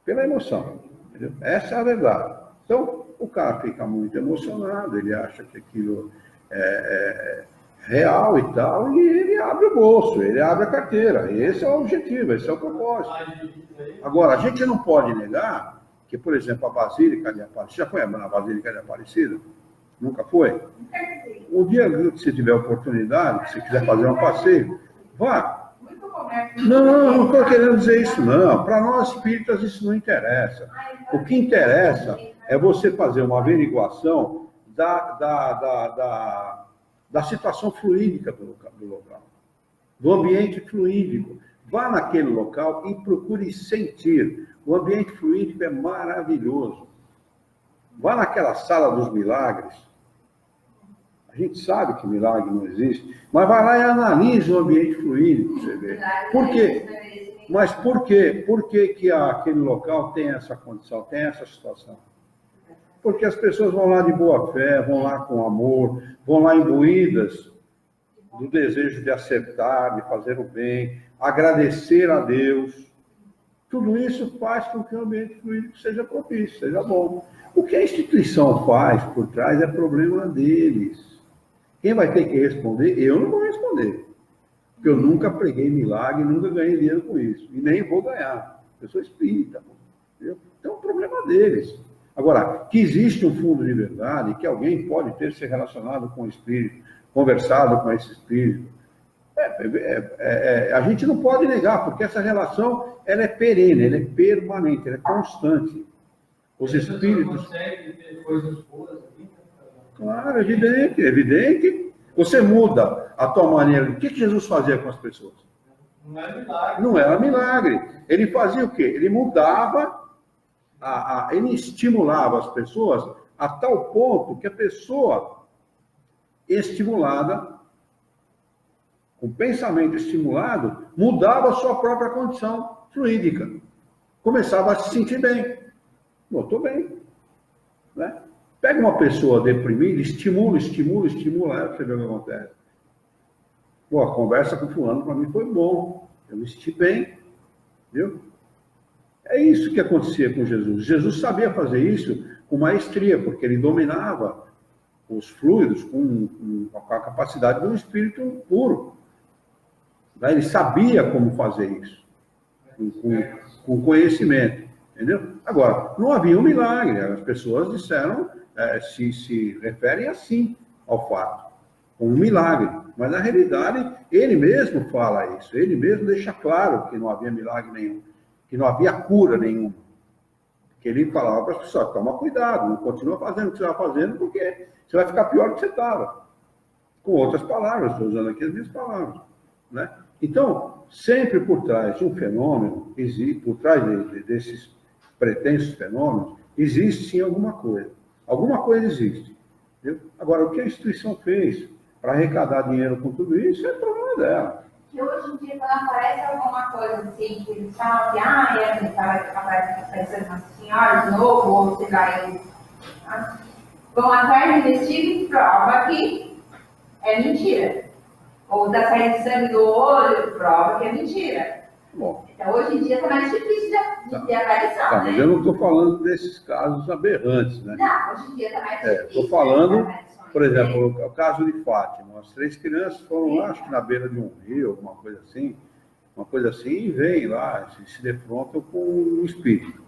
Pela emoção, entendeu? Essa é a verdade. Então, o cara fica muito emocionado, ele acha que aquilo é real e tal, e ele abre o bolso, ele abre a carteira. Esse é o objetivo, esse é o propósito. Agora, a gente não pode negar que, por exemplo, a Basílica de Aparecida, já foi na Basílica de Aparecida? Nunca foi? Um dia que você tiver oportunidade, se quiser fazer um passeio, vá. Não estou querendo dizer isso, não. Para nós espíritas isso não interessa. O que interessa é você fazer uma averiguação da situação fluídica do local, do ambiente fluídico. Vá naquele local e procure sentir. O ambiente fluídico é maravilhoso. Vá naquela sala dos milagres. A gente sabe que milagre não existe, mas vai lá e analise o ambiente fluídico, você vê. Por quê? Mas por quê? Por que que aquele local tem essa condição, tem essa situação? Porque as pessoas vão lá de boa fé, vão lá com amor, vão lá imbuídas do desejo de acertar, de fazer o bem, agradecer a Deus. Tudo isso faz com que o ambiente fluídico seja propício, seja bom. O que a instituição faz por trás é problema deles. Quem vai ter que responder? Eu não vou responder. Porque eu nunca preguei milagre, nunca ganhei dinheiro com isso. E nem vou ganhar. Eu sou espírita. Entendeu? Então, é um problema deles. Agora, que existe um fundo de verdade, que alguém pode ter se relacionado com o espírito, conversado com esse espírito, a gente não pode negar, porque essa relação ela é perene, ela é permanente, ela é constante. Os espíritos... consegue ter coisas boas ali? Claro, evidente. Você muda a tua maneira. O que Jesus fazia com as pessoas? Não era milagre. Não era milagre. Ele fazia o quê? Ele mudava, ele estimulava as pessoas a tal ponto que a pessoa estimulada, com pensamento estimulado, mudava a sua própria condição fluídica. Começava a se sentir bem. Estou bem. Né? Pega uma pessoa deprimida, estimula ela, para você ver o que acontece. Pô, a conversa com fulano para mim foi bom. Eu me senti bem. Viu? É isso que acontecia com Jesus. Jesus sabia fazer isso com maestria, porque ele dominava os fluidos com a capacidade de um espírito puro. Ele sabia como fazer isso, com conhecimento. Entendeu? Agora, não havia um milagre. As pessoas disseram, se referem assim ao fato, como um milagre. Mas, na realidade, ele mesmo fala isso. Ele mesmo deixa claro que não havia milagre nenhum, que não havia cura nenhuma. Que ele falava para as pessoas, toma cuidado, não continua fazendo o que você está fazendo, porque você vai ficar pior do que você estava. Com outras palavras, estou usando aqui as minhas palavras. Né? Então, sempre por trás de um fenômeno, por trás desses pretensos fenômenos, existe sim alguma coisa. Alguma coisa existe. Entendeu? Agora, o que a instituição fez para arrecadar dinheiro com tudo isso é problema dela. Que hoje em dia, quando aparece alguma coisa assim, que eles falam que, aparece uma senhora de novo, ou sei lá, vão atrás, investigam e prova que é mentira. Ou da saída de sangue do olho, prova que é mentira. Bom, então, hoje em dia está mais difícil de ter aparição, tá, né? mas eu não estou falando desses casos aberrantes, né? Não, hoje em dia está mais difícil. Estou falando, por exemplo, o caso de Fátima. As 3 crianças foram lá, acho que na beira de um rio, alguma coisa assim, e vêm lá, se defrontam com o espírito.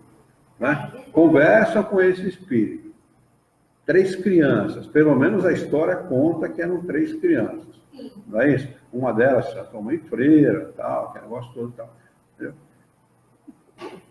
Né? Conversam com esse espírito. 3 crianças, pelo menos a história conta que eram 3 crianças. Sim. Não é isso? Uma delas já tomou em freira, tal, aquele negócio todo, tal. Entendeu?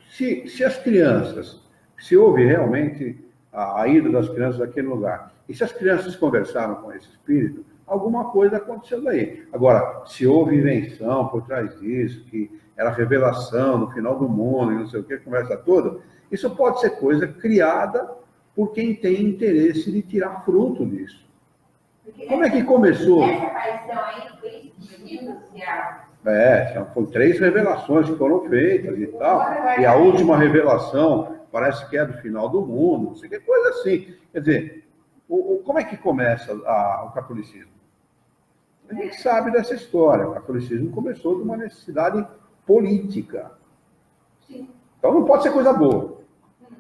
Se as crianças, se houve realmente a ida das crianças àquele lugar, e se as crianças conversaram com esse espírito, alguma coisa aconteceu daí. Agora, se houve invenção por trás disso, que era revelação no final do mundo, e não sei o que, conversa toda, isso pode ser coisa criada por quem tem interesse de tirar fruto disso. Como é que começou? Essa aparição aí foi isso social. Foram 3 revelações que foram feitas e tal. E a última revelação parece que é do final do mundo, não sei que coisa assim. Quer dizer, como é que começa o catolicismo? A gente sabe dessa história. O catolicismo começou de uma necessidade política. Sim. Então não pode ser coisa boa.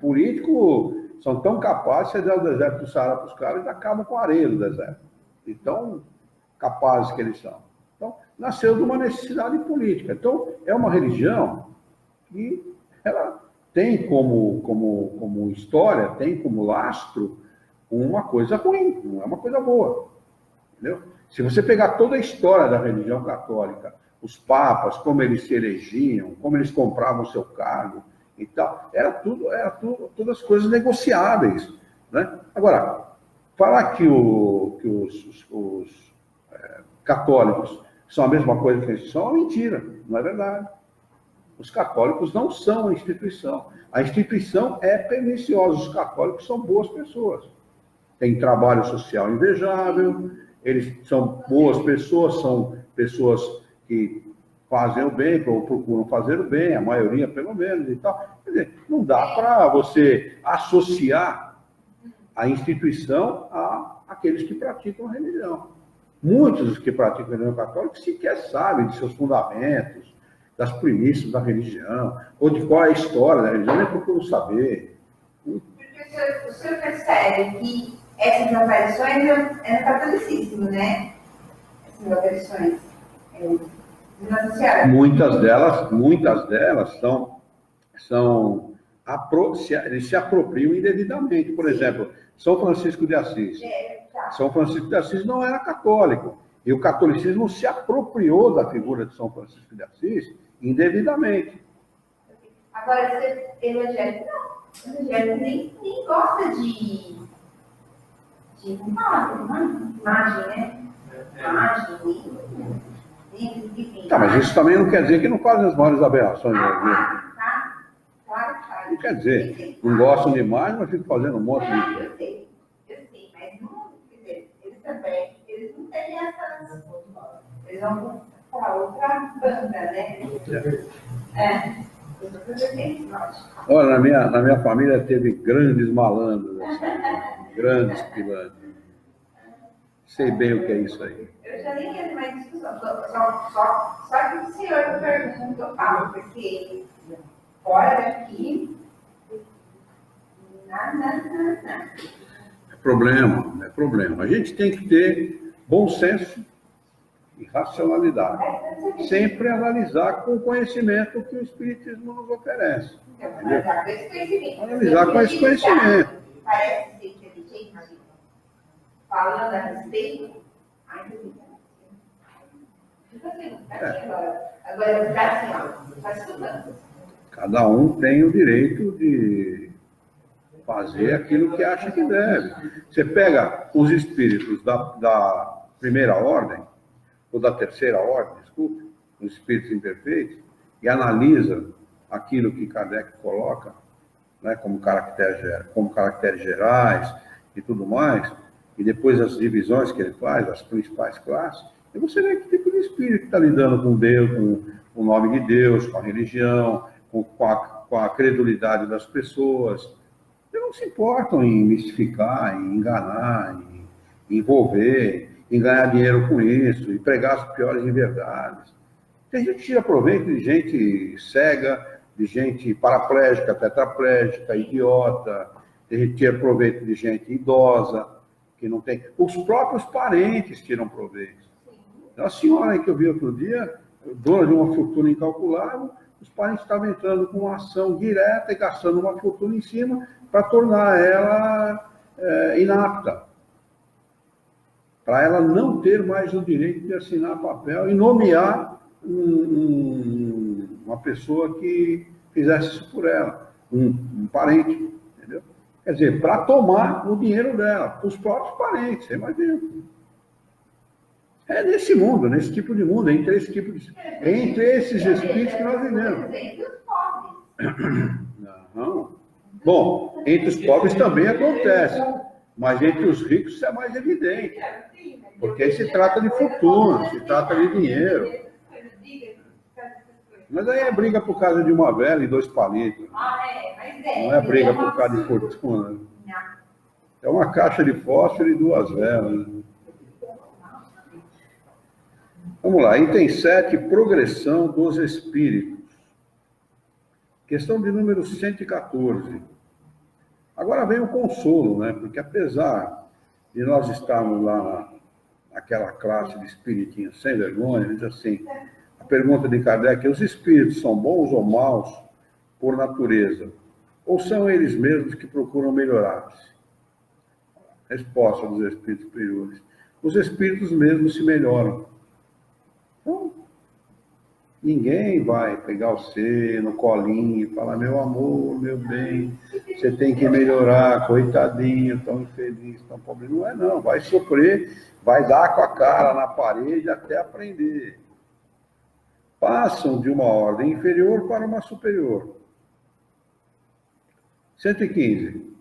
Políticos são tão capazes de dar o deserto do Saara para os caras e acabam com a areia do deserto. E tão capazes que eles são. Então, nasceu de uma necessidade política. Então, é uma religião que ela tem como história, tem como lastro uma coisa ruim, não é uma coisa boa. Entendeu? Se você pegar toda a história da religião católica, os papas, como eles se elegiam, como eles compravam o seu cargo e tal, era tudo, todas coisas negociáveis. Né? Agora, falar que os católicos são a mesma coisa que eles são é uma mentira, não é verdade. Os católicos não são a instituição. A instituição é perniciosa. Os católicos são boas pessoas. Tem trabalho social invejável, eles são boas pessoas, são pessoas que fazem o bem, ou procuram fazer o bem, a maioria pelo menos e tal. Quer dizer, não dá para você associar a instituição àqueles que praticam a religião. Muitos dos que praticam a religião católica sequer sabem de seus fundamentos, das premissas da religião, ou de qual é a história da religião, nem procuram saber. Porque o senhor percebe que essas aparições é no catolicismo, né? Essas aparições. Muitas delas eles se apropriam indevidamente. Por exemplo, São Francisco de Assis. São Francisco de Assis não era católico. E o catolicismo se apropriou da figura de São Francisco de Assis indevidamente. Agora, você evangélico não. O evangélico nem gosta de imagem, né? Imagem, enfim. Tá, mas isso também não quer dizer que não fazem as maiores aberrações da vida. Claro. Não quer dizer, não gostam de imagem, mas ficam fazendo um monte de... Eu sei, mas não, quer dizer, eles também, eles não têm essas... Eles vão para outra banda, né? Olha, na minha família teve grandes malandros, assim, grandes pilantras. Sei bem o que é isso aí. Eu já nem quero mais discussão, só que o senhor pergunta, eu falo, porque fora daqui, nada. É problema. A gente tem que ter bom senso e racionalidade. Sempre analisar com o conhecimento que o Espiritismo nos oferece. Analisar com esse conhecimento. Parece ser inteligente, falando a respeito, ainda fica assim, agora está assim, ó, está estudando. Cada um tem o direito de fazer aquilo que acha que deve. Você pega os espíritos da primeira ordem, ou da terceira ordem, desculpe, os espíritos imperfeitos, e analisa aquilo que Kardec coloca, né, como caracteres gerais e tudo mais, e depois as divisões que ele faz, as principais classes, e você vê que tipo de espírito está lidando com Deus, com o nome de Deus, com a religião, com a credulidade das pessoas. Eles não se importam em mistificar, em enganar, em envolver, em ganhar dinheiro com isso, e pregar as piores inverdades. Tem gente que tira proveito de gente cega, de gente paraplégica, tetraplégica, idiota, tem gente que tira proveito de gente idosa, que não tem... Os próprios parentes tiram proveito. Então, a senhora que eu vi outro dia, dona de uma fortuna incalculável, os parentes estavam entrando com uma ação direta e gastando uma fortuna em cima para tornar ela inapta. Para ela não ter mais o direito de assinar papel e nomear uma pessoa que fizesse isso por ela, um parente, entendeu? Quer dizer, para tomar o dinheiro dela, para os próprios parentes, você imagina. É nesse mundo, nesse tipo de mundo, entre esses espíritos que nós vivemos. Entre os pobres. Não. Bom, entre os pobres também acontece, mas entre os ricos isso é mais evidente, porque aí se trata de fortuna, se trata de dinheiro. Mas aí é briga por causa de uma vela e 2 palitos. Não é briga por causa de fortuna. É uma caixa de fósforo e 2 velas. Vamos lá, item 7, progressão dos espíritos. Questão de número 114. Agora vem o consolo, né? Porque apesar de nós estarmos lá naquela classe de espiritinhos sem vergonha, diz assim, a pergunta de Kardec é: os espíritos são bons ou maus por natureza? Ou são eles mesmos que procuram melhorar-se? Resposta dos espíritos superiores: os espíritos mesmos se melhoram. Então, ninguém vai pegar você no colinho e falar: meu amor, meu bem, você tem que melhorar, coitadinho, tão infeliz, tão pobre. Não é não, vai sofrer, vai dar com a cara na parede até aprender. Passam de uma ordem inferior para uma superior. 115.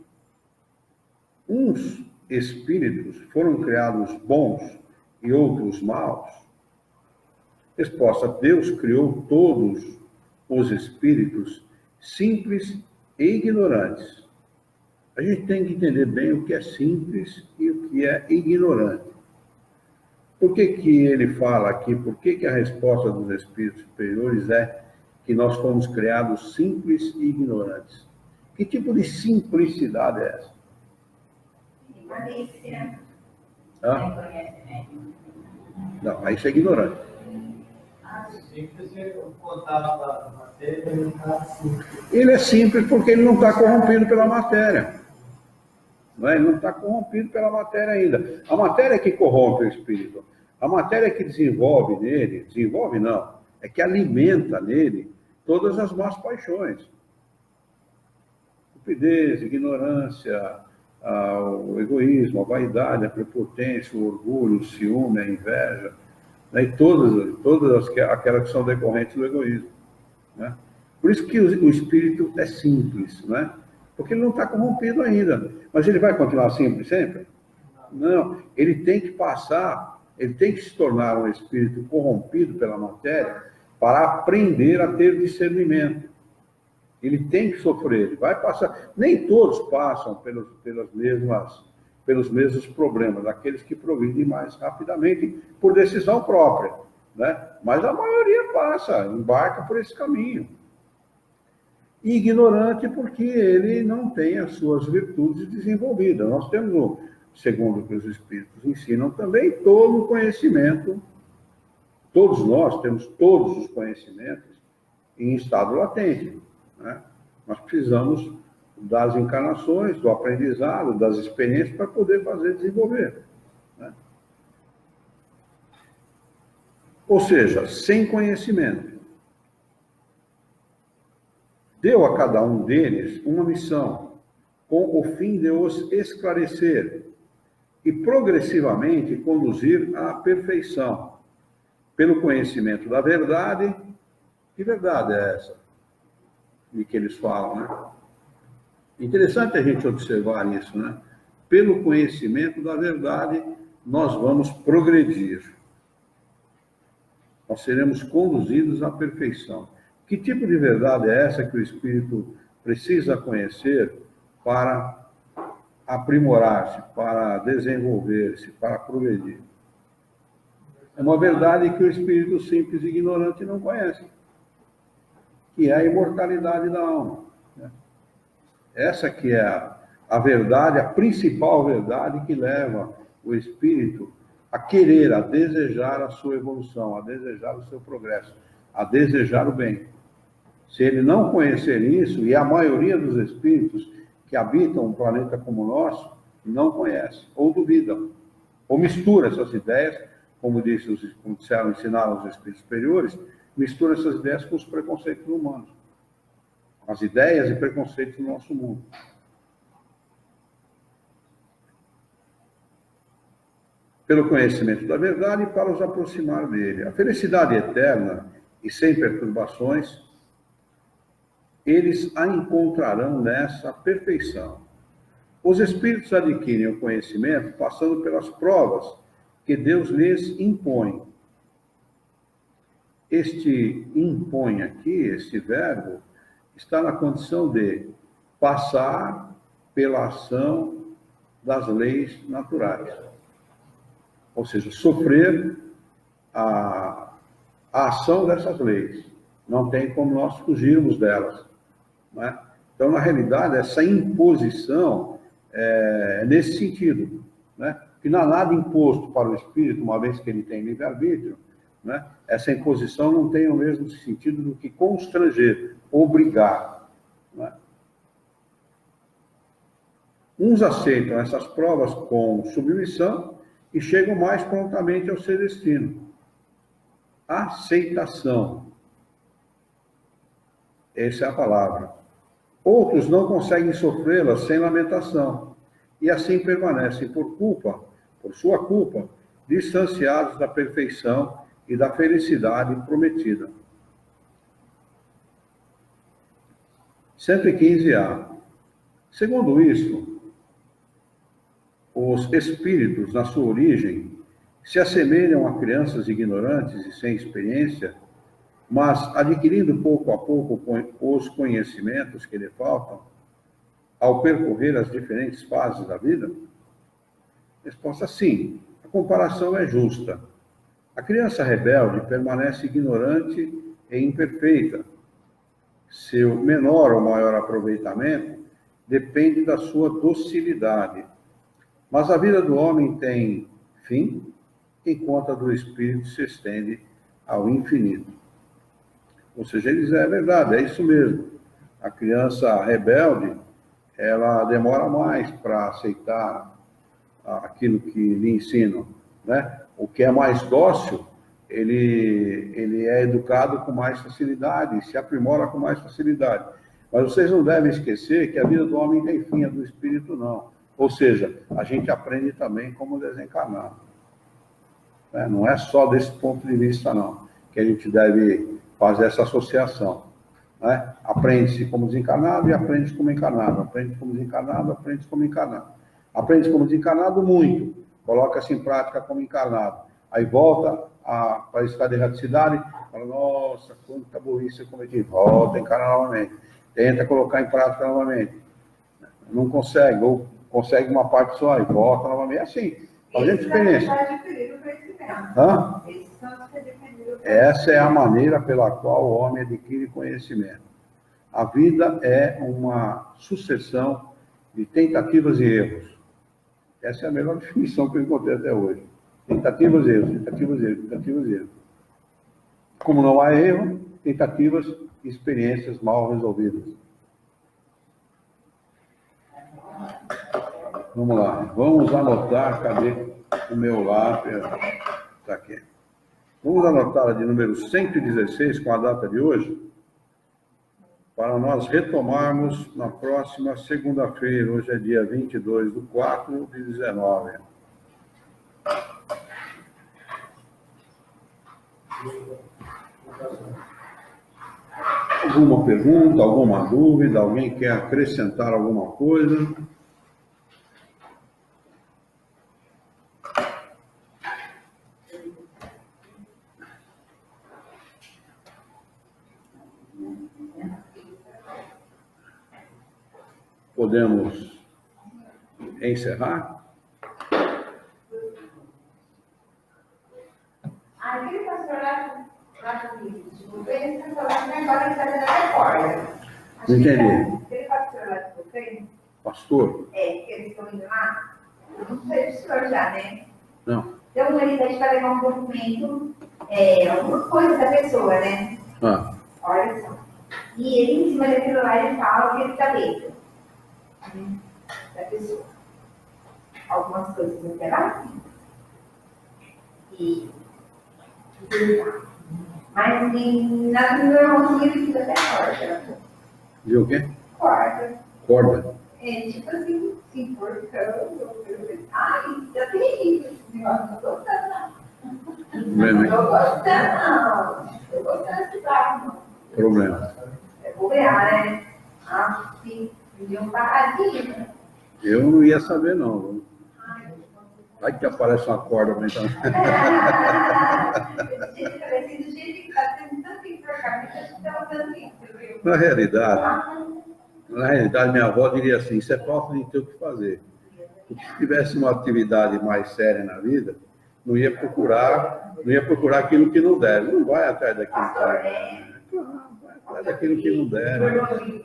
Uns espíritos foram criados bons e outros maus. Resposta: Deus criou todos os espíritos simples e ignorantes. A gente tem que entender bem o que é simples e o que é ignorante. Por que que ele fala aqui, por que que a resposta dos espíritos superiores é que nós fomos criados simples e ignorantes? Que tipo de simplicidade é essa? Não, aí isso é ignorante. Ele é simples porque ele não está corrompido pela matéria. Não é? Ele não está corrompido pela matéria ainda. A matéria é que corrompe o espírito. A matéria é que desenvolve nele, desenvolve não, é que alimenta nele todas as más paixões. Stupidez, ignorância, o egoísmo, a vaidade, a prepotência, o orgulho, o ciúme, a inveja, né? E todas aquelas que são decorrentes do egoísmo, né? Por isso que o espírito é simples, né? Porque ele não está corrompido ainda. Mas ele vai continuar simples sempre? Não. Ele tem que passar, ele tem que se tornar um espírito corrompido pela matéria para aprender a ter discernimento. Ele tem que sofrer, ele vai passar. Nem todos passam pelos mesmos problemas, aqueles que progridem mais rapidamente por decisão própria, né? Mas a maioria passa, embarca por esse caminho. Ignorante porque ele não tem as suas virtudes desenvolvidas. Nós temos, segundo o que os espíritos ensinam também, todo o conhecimento, todos nós temos todos os conhecimentos em estado latente, né? Nós precisamos das encarnações, do aprendizado, das experiências para poder desenvolver, né? Ou seja, sem conhecimento. Deu a cada um deles uma missão, com o fim de os esclarecer e progressivamente conduzir à perfeição, pelo conhecimento da verdade. Que verdade é essa de que eles falam, né? Interessante a gente observar isso, né? Pelo conhecimento da verdade, nós vamos progredir. Nós seremos conduzidos à perfeição. Que tipo de verdade é essa que o espírito precisa conhecer para aprimorar-se, para desenvolver-se, para progredir? É uma verdade que o espírito simples e ignorante não conhece, que é a imortalidade da alma, né? Essa que é a verdade, a principal verdade que leva o espírito a querer, a desejar a sua evolução, a desejar o seu progresso, a desejar o bem. Se ele não conhecer isso, e a maioria dos espíritos que habitam um planeta como o nosso, não conhece, ou duvidam, ou mistura essas ideias, como ensinaram os espíritos superiores, mistura essas ideias com os preconceitos humanos. as ideias e preconceitos do nosso mundo. Pelo conhecimento da verdade e para os aproximar dele. A felicidade eterna e sem perturbações, eles a encontrarão nessa perfeição. Os espíritos adquirem o conhecimento passando pelas provas que Deus lhes impõe. Este impõe aqui, este verbo, está na condição de passar pela ação das leis naturais. Ou seja, sofrer a ação dessas leis. Não tem como nós fugirmos delas. Não é? Então, na realidade, essa imposição é nesse sentido. Né? Que não há nada imposto para o espírito, uma vez que ele tem livre-arbítrio. Né? Essa imposição não tem o mesmo sentido do que constranger, obrigar. Né? Uns aceitam essas provas com submissão e chegam mais prontamente ao seu destino. Aceitação. Essa é a palavra. Outros não conseguem sofrê-las sem lamentação, e assim permanecem por sua culpa, distanciados da perfeição e da felicidade prometida. 115A. Segundo isto, os espíritos, na sua origem, se assemelham a crianças ignorantes e sem experiência, mas adquirindo pouco a pouco os conhecimentos que lhe faltam, ao percorrer as diferentes fases da vida? Resposta: sim, a comparação é justa. A criança rebelde permanece ignorante e imperfeita. Seu menor ou maior aproveitamento depende da sua docilidade. Mas a vida do homem tem fim, enquanto a do espírito se estende ao infinito. Ou seja, eles é verdade, é isso mesmo. A criança rebelde, ela demora mais para aceitar aquilo que lhe ensinam, né? O que é mais dócil, ele é educado com mais facilidade, se aprimora com mais facilidade. Mas vocês não devem esquecer que a vida do homem tem fim, a do espírito não. Ou seja, a gente aprende também como desencarnar. Não é só desse ponto de vista, não, que a gente deve fazer essa associação. Né? Aprende-se como desencarnado e aprende-se como encarnado. Aprende-se como desencarnado, aprende-se como encarnado. Aprende-se como desencarnado muito, coloca-se em prática como encarnado. Aí volta para a escada de erraticidade, fala: nossa, quanta burrice eu cometi. Volta a encarnar novamente. Tenta colocar em prática novamente. Não consegue, ou consegue uma parte só e volta novamente. É assim, fazendo experiência. Hã? Essa é a maneira pela qual o homem adquire conhecimento. A vida é uma sucessão de tentativas e erros. Essa é a melhor definição que eu encontrei até hoje. Tentativas e erros, tentativas e erros, tentativas e erros. Como não há erro, tentativas e experiências mal resolvidas. Vamos lá, vamos anotar, cadê o meu lápis? Está aqui. Vamos anotar a de número 116, com a data de hoje, para nós retomarmos na próxima segunda-feira. Hoje é dia 22/4/19. Alguma pergunta, alguma dúvida? Alguém quer acrescentar alguma coisa? Podemos encerrar? Aquele pastor lá do Rio, ele está falando que agora ele está dando a corda. Não entendi. Aquele pastor lá do Rio, Pastor? que eles estão indo lá, não sei se o senhor já, né? Não. Então, ele pede para levar um documento, alguma coisa da pessoa, né? Olha só. E ele, em cima daquilo lá, ele fala o que ele está dentro da pessoa. Algumas coisas não terá. E mas nada do meu irmãozinho ele fica até forte. Viu o quê? Corda. Corda. É tipo assim, se enforcando. Ai, tá terrível esse negócio. Não tô gostando, não. Problema, hein? Não tô gostando, não. Tô gostando desse barco, não. Problema. É bobear, né? Ah, sim. Pediu um barradinho, né? Eu não ia saber, não. Viu? Vai que aparece uma corda aumentando. Do jeito que tá tendo tanto enforcamento, a gente tá usando isso, viu? Na realidade, minha avó diria assim, isso é falta de ter o que fazer. Porque se tivesse uma atividade mais séria na vida, não ia procurar aquilo que não deve. Não vai atrás daquilo que não deve. Claro, vai atrás daquilo que não deve.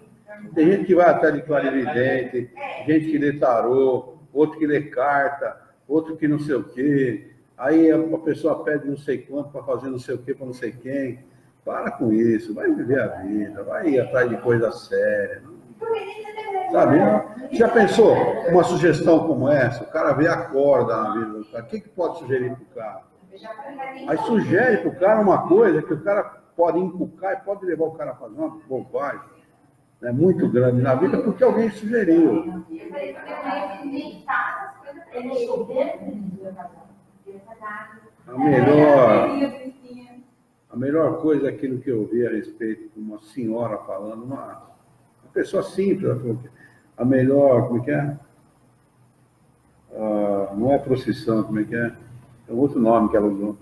Tem gente que vai atrás de clarividente, gente que lê tarô, outro que lê carta, outro que não sei o quê. Aí a pessoa pede não sei quanto para fazer não sei o quê para não sei quem. Para com isso, vai viver a vida, vai ir atrás de coisa séria. Sabe? Já pensou uma sugestão como essa? O cara vê a corda na vida do cara. O que pode sugerir para o cara? Aí sugere para o cara uma coisa que o cara pode encucar e pode levar o cara a fazer uma bobagem, né, muito grande na vida porque alguém sugeriu. Eu falei pra minha mãe que nem faz as coisas pra ele. A melhor coisa é aquilo que eu vi a respeito de uma senhora falando, uma pessoa simples, ela falou que a melhor, como é que é? Não é procissão, como é que é? É um outro nome que ela usou.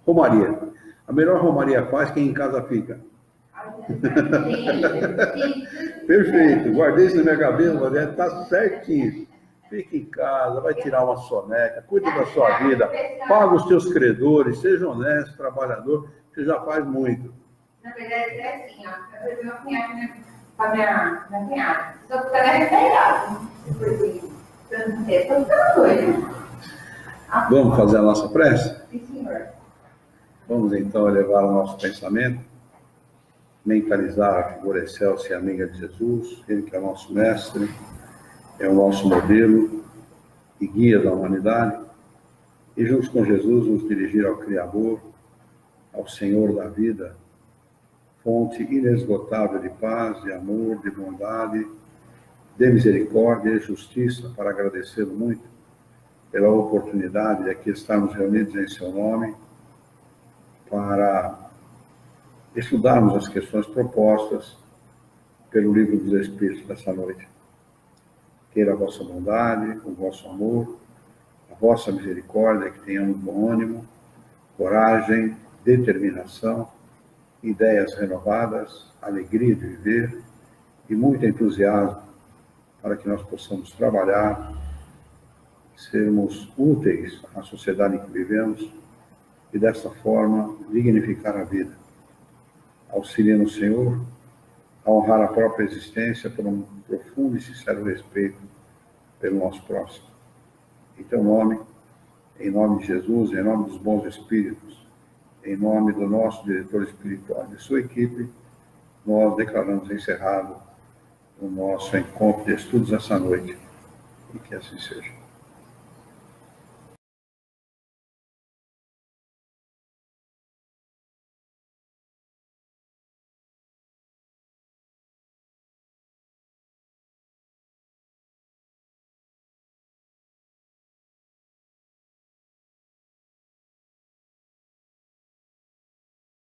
Romaria. A melhor romaria faz quem em casa fica. Perfeito, guardei isso na minha cabeça, está certinho. Fique em casa, vai tirar uma soneca, cuide da sua vida, paga os seus credores, seja honesto, trabalhador, você já faz muito. Na verdade, é assim, ó. Eu meu cunhado, né? Com a minha cunhada. Só que ela é retalhada. Vamos fazer a nossa prece? Sim, senhor. Vamos então elevar o nosso pensamento, mentalizar a figura excelsa e amiga de Jesus, ele que é o nosso mestre, é o nosso modelo e guia da humanidade, e juntos com Jesus nos dirigir ao Criador, ao Senhor da vida, fonte inesgotável de paz, de amor, de bondade, de misericórdia e justiça, para agradecê-lo muito pela oportunidade de aqui estarmos reunidos em seu nome, para estudarmos as questões propostas pelo Livro dos Espíritos dessa noite. Queira a vossa bondade, o vosso amor, a vossa misericórdia, que tenhamos bom ânimo, coragem, determinação, ideias renovadas, alegria de viver e muito entusiasmo para que nós possamos trabalhar, sermos úteis à sociedade em que vivemos e, dessa forma, dignificar a vida. Auxilia-nos, Senhor, a honrar a própria existência por um profundo e sincero respeito pelo nosso próximo. Em teu nome, em nome de Jesus, em nome dos bons espíritos, em nome do nosso diretor espiritual e de sua equipe, nós declaramos encerrado o nosso encontro de estudos essa noite. E que assim seja.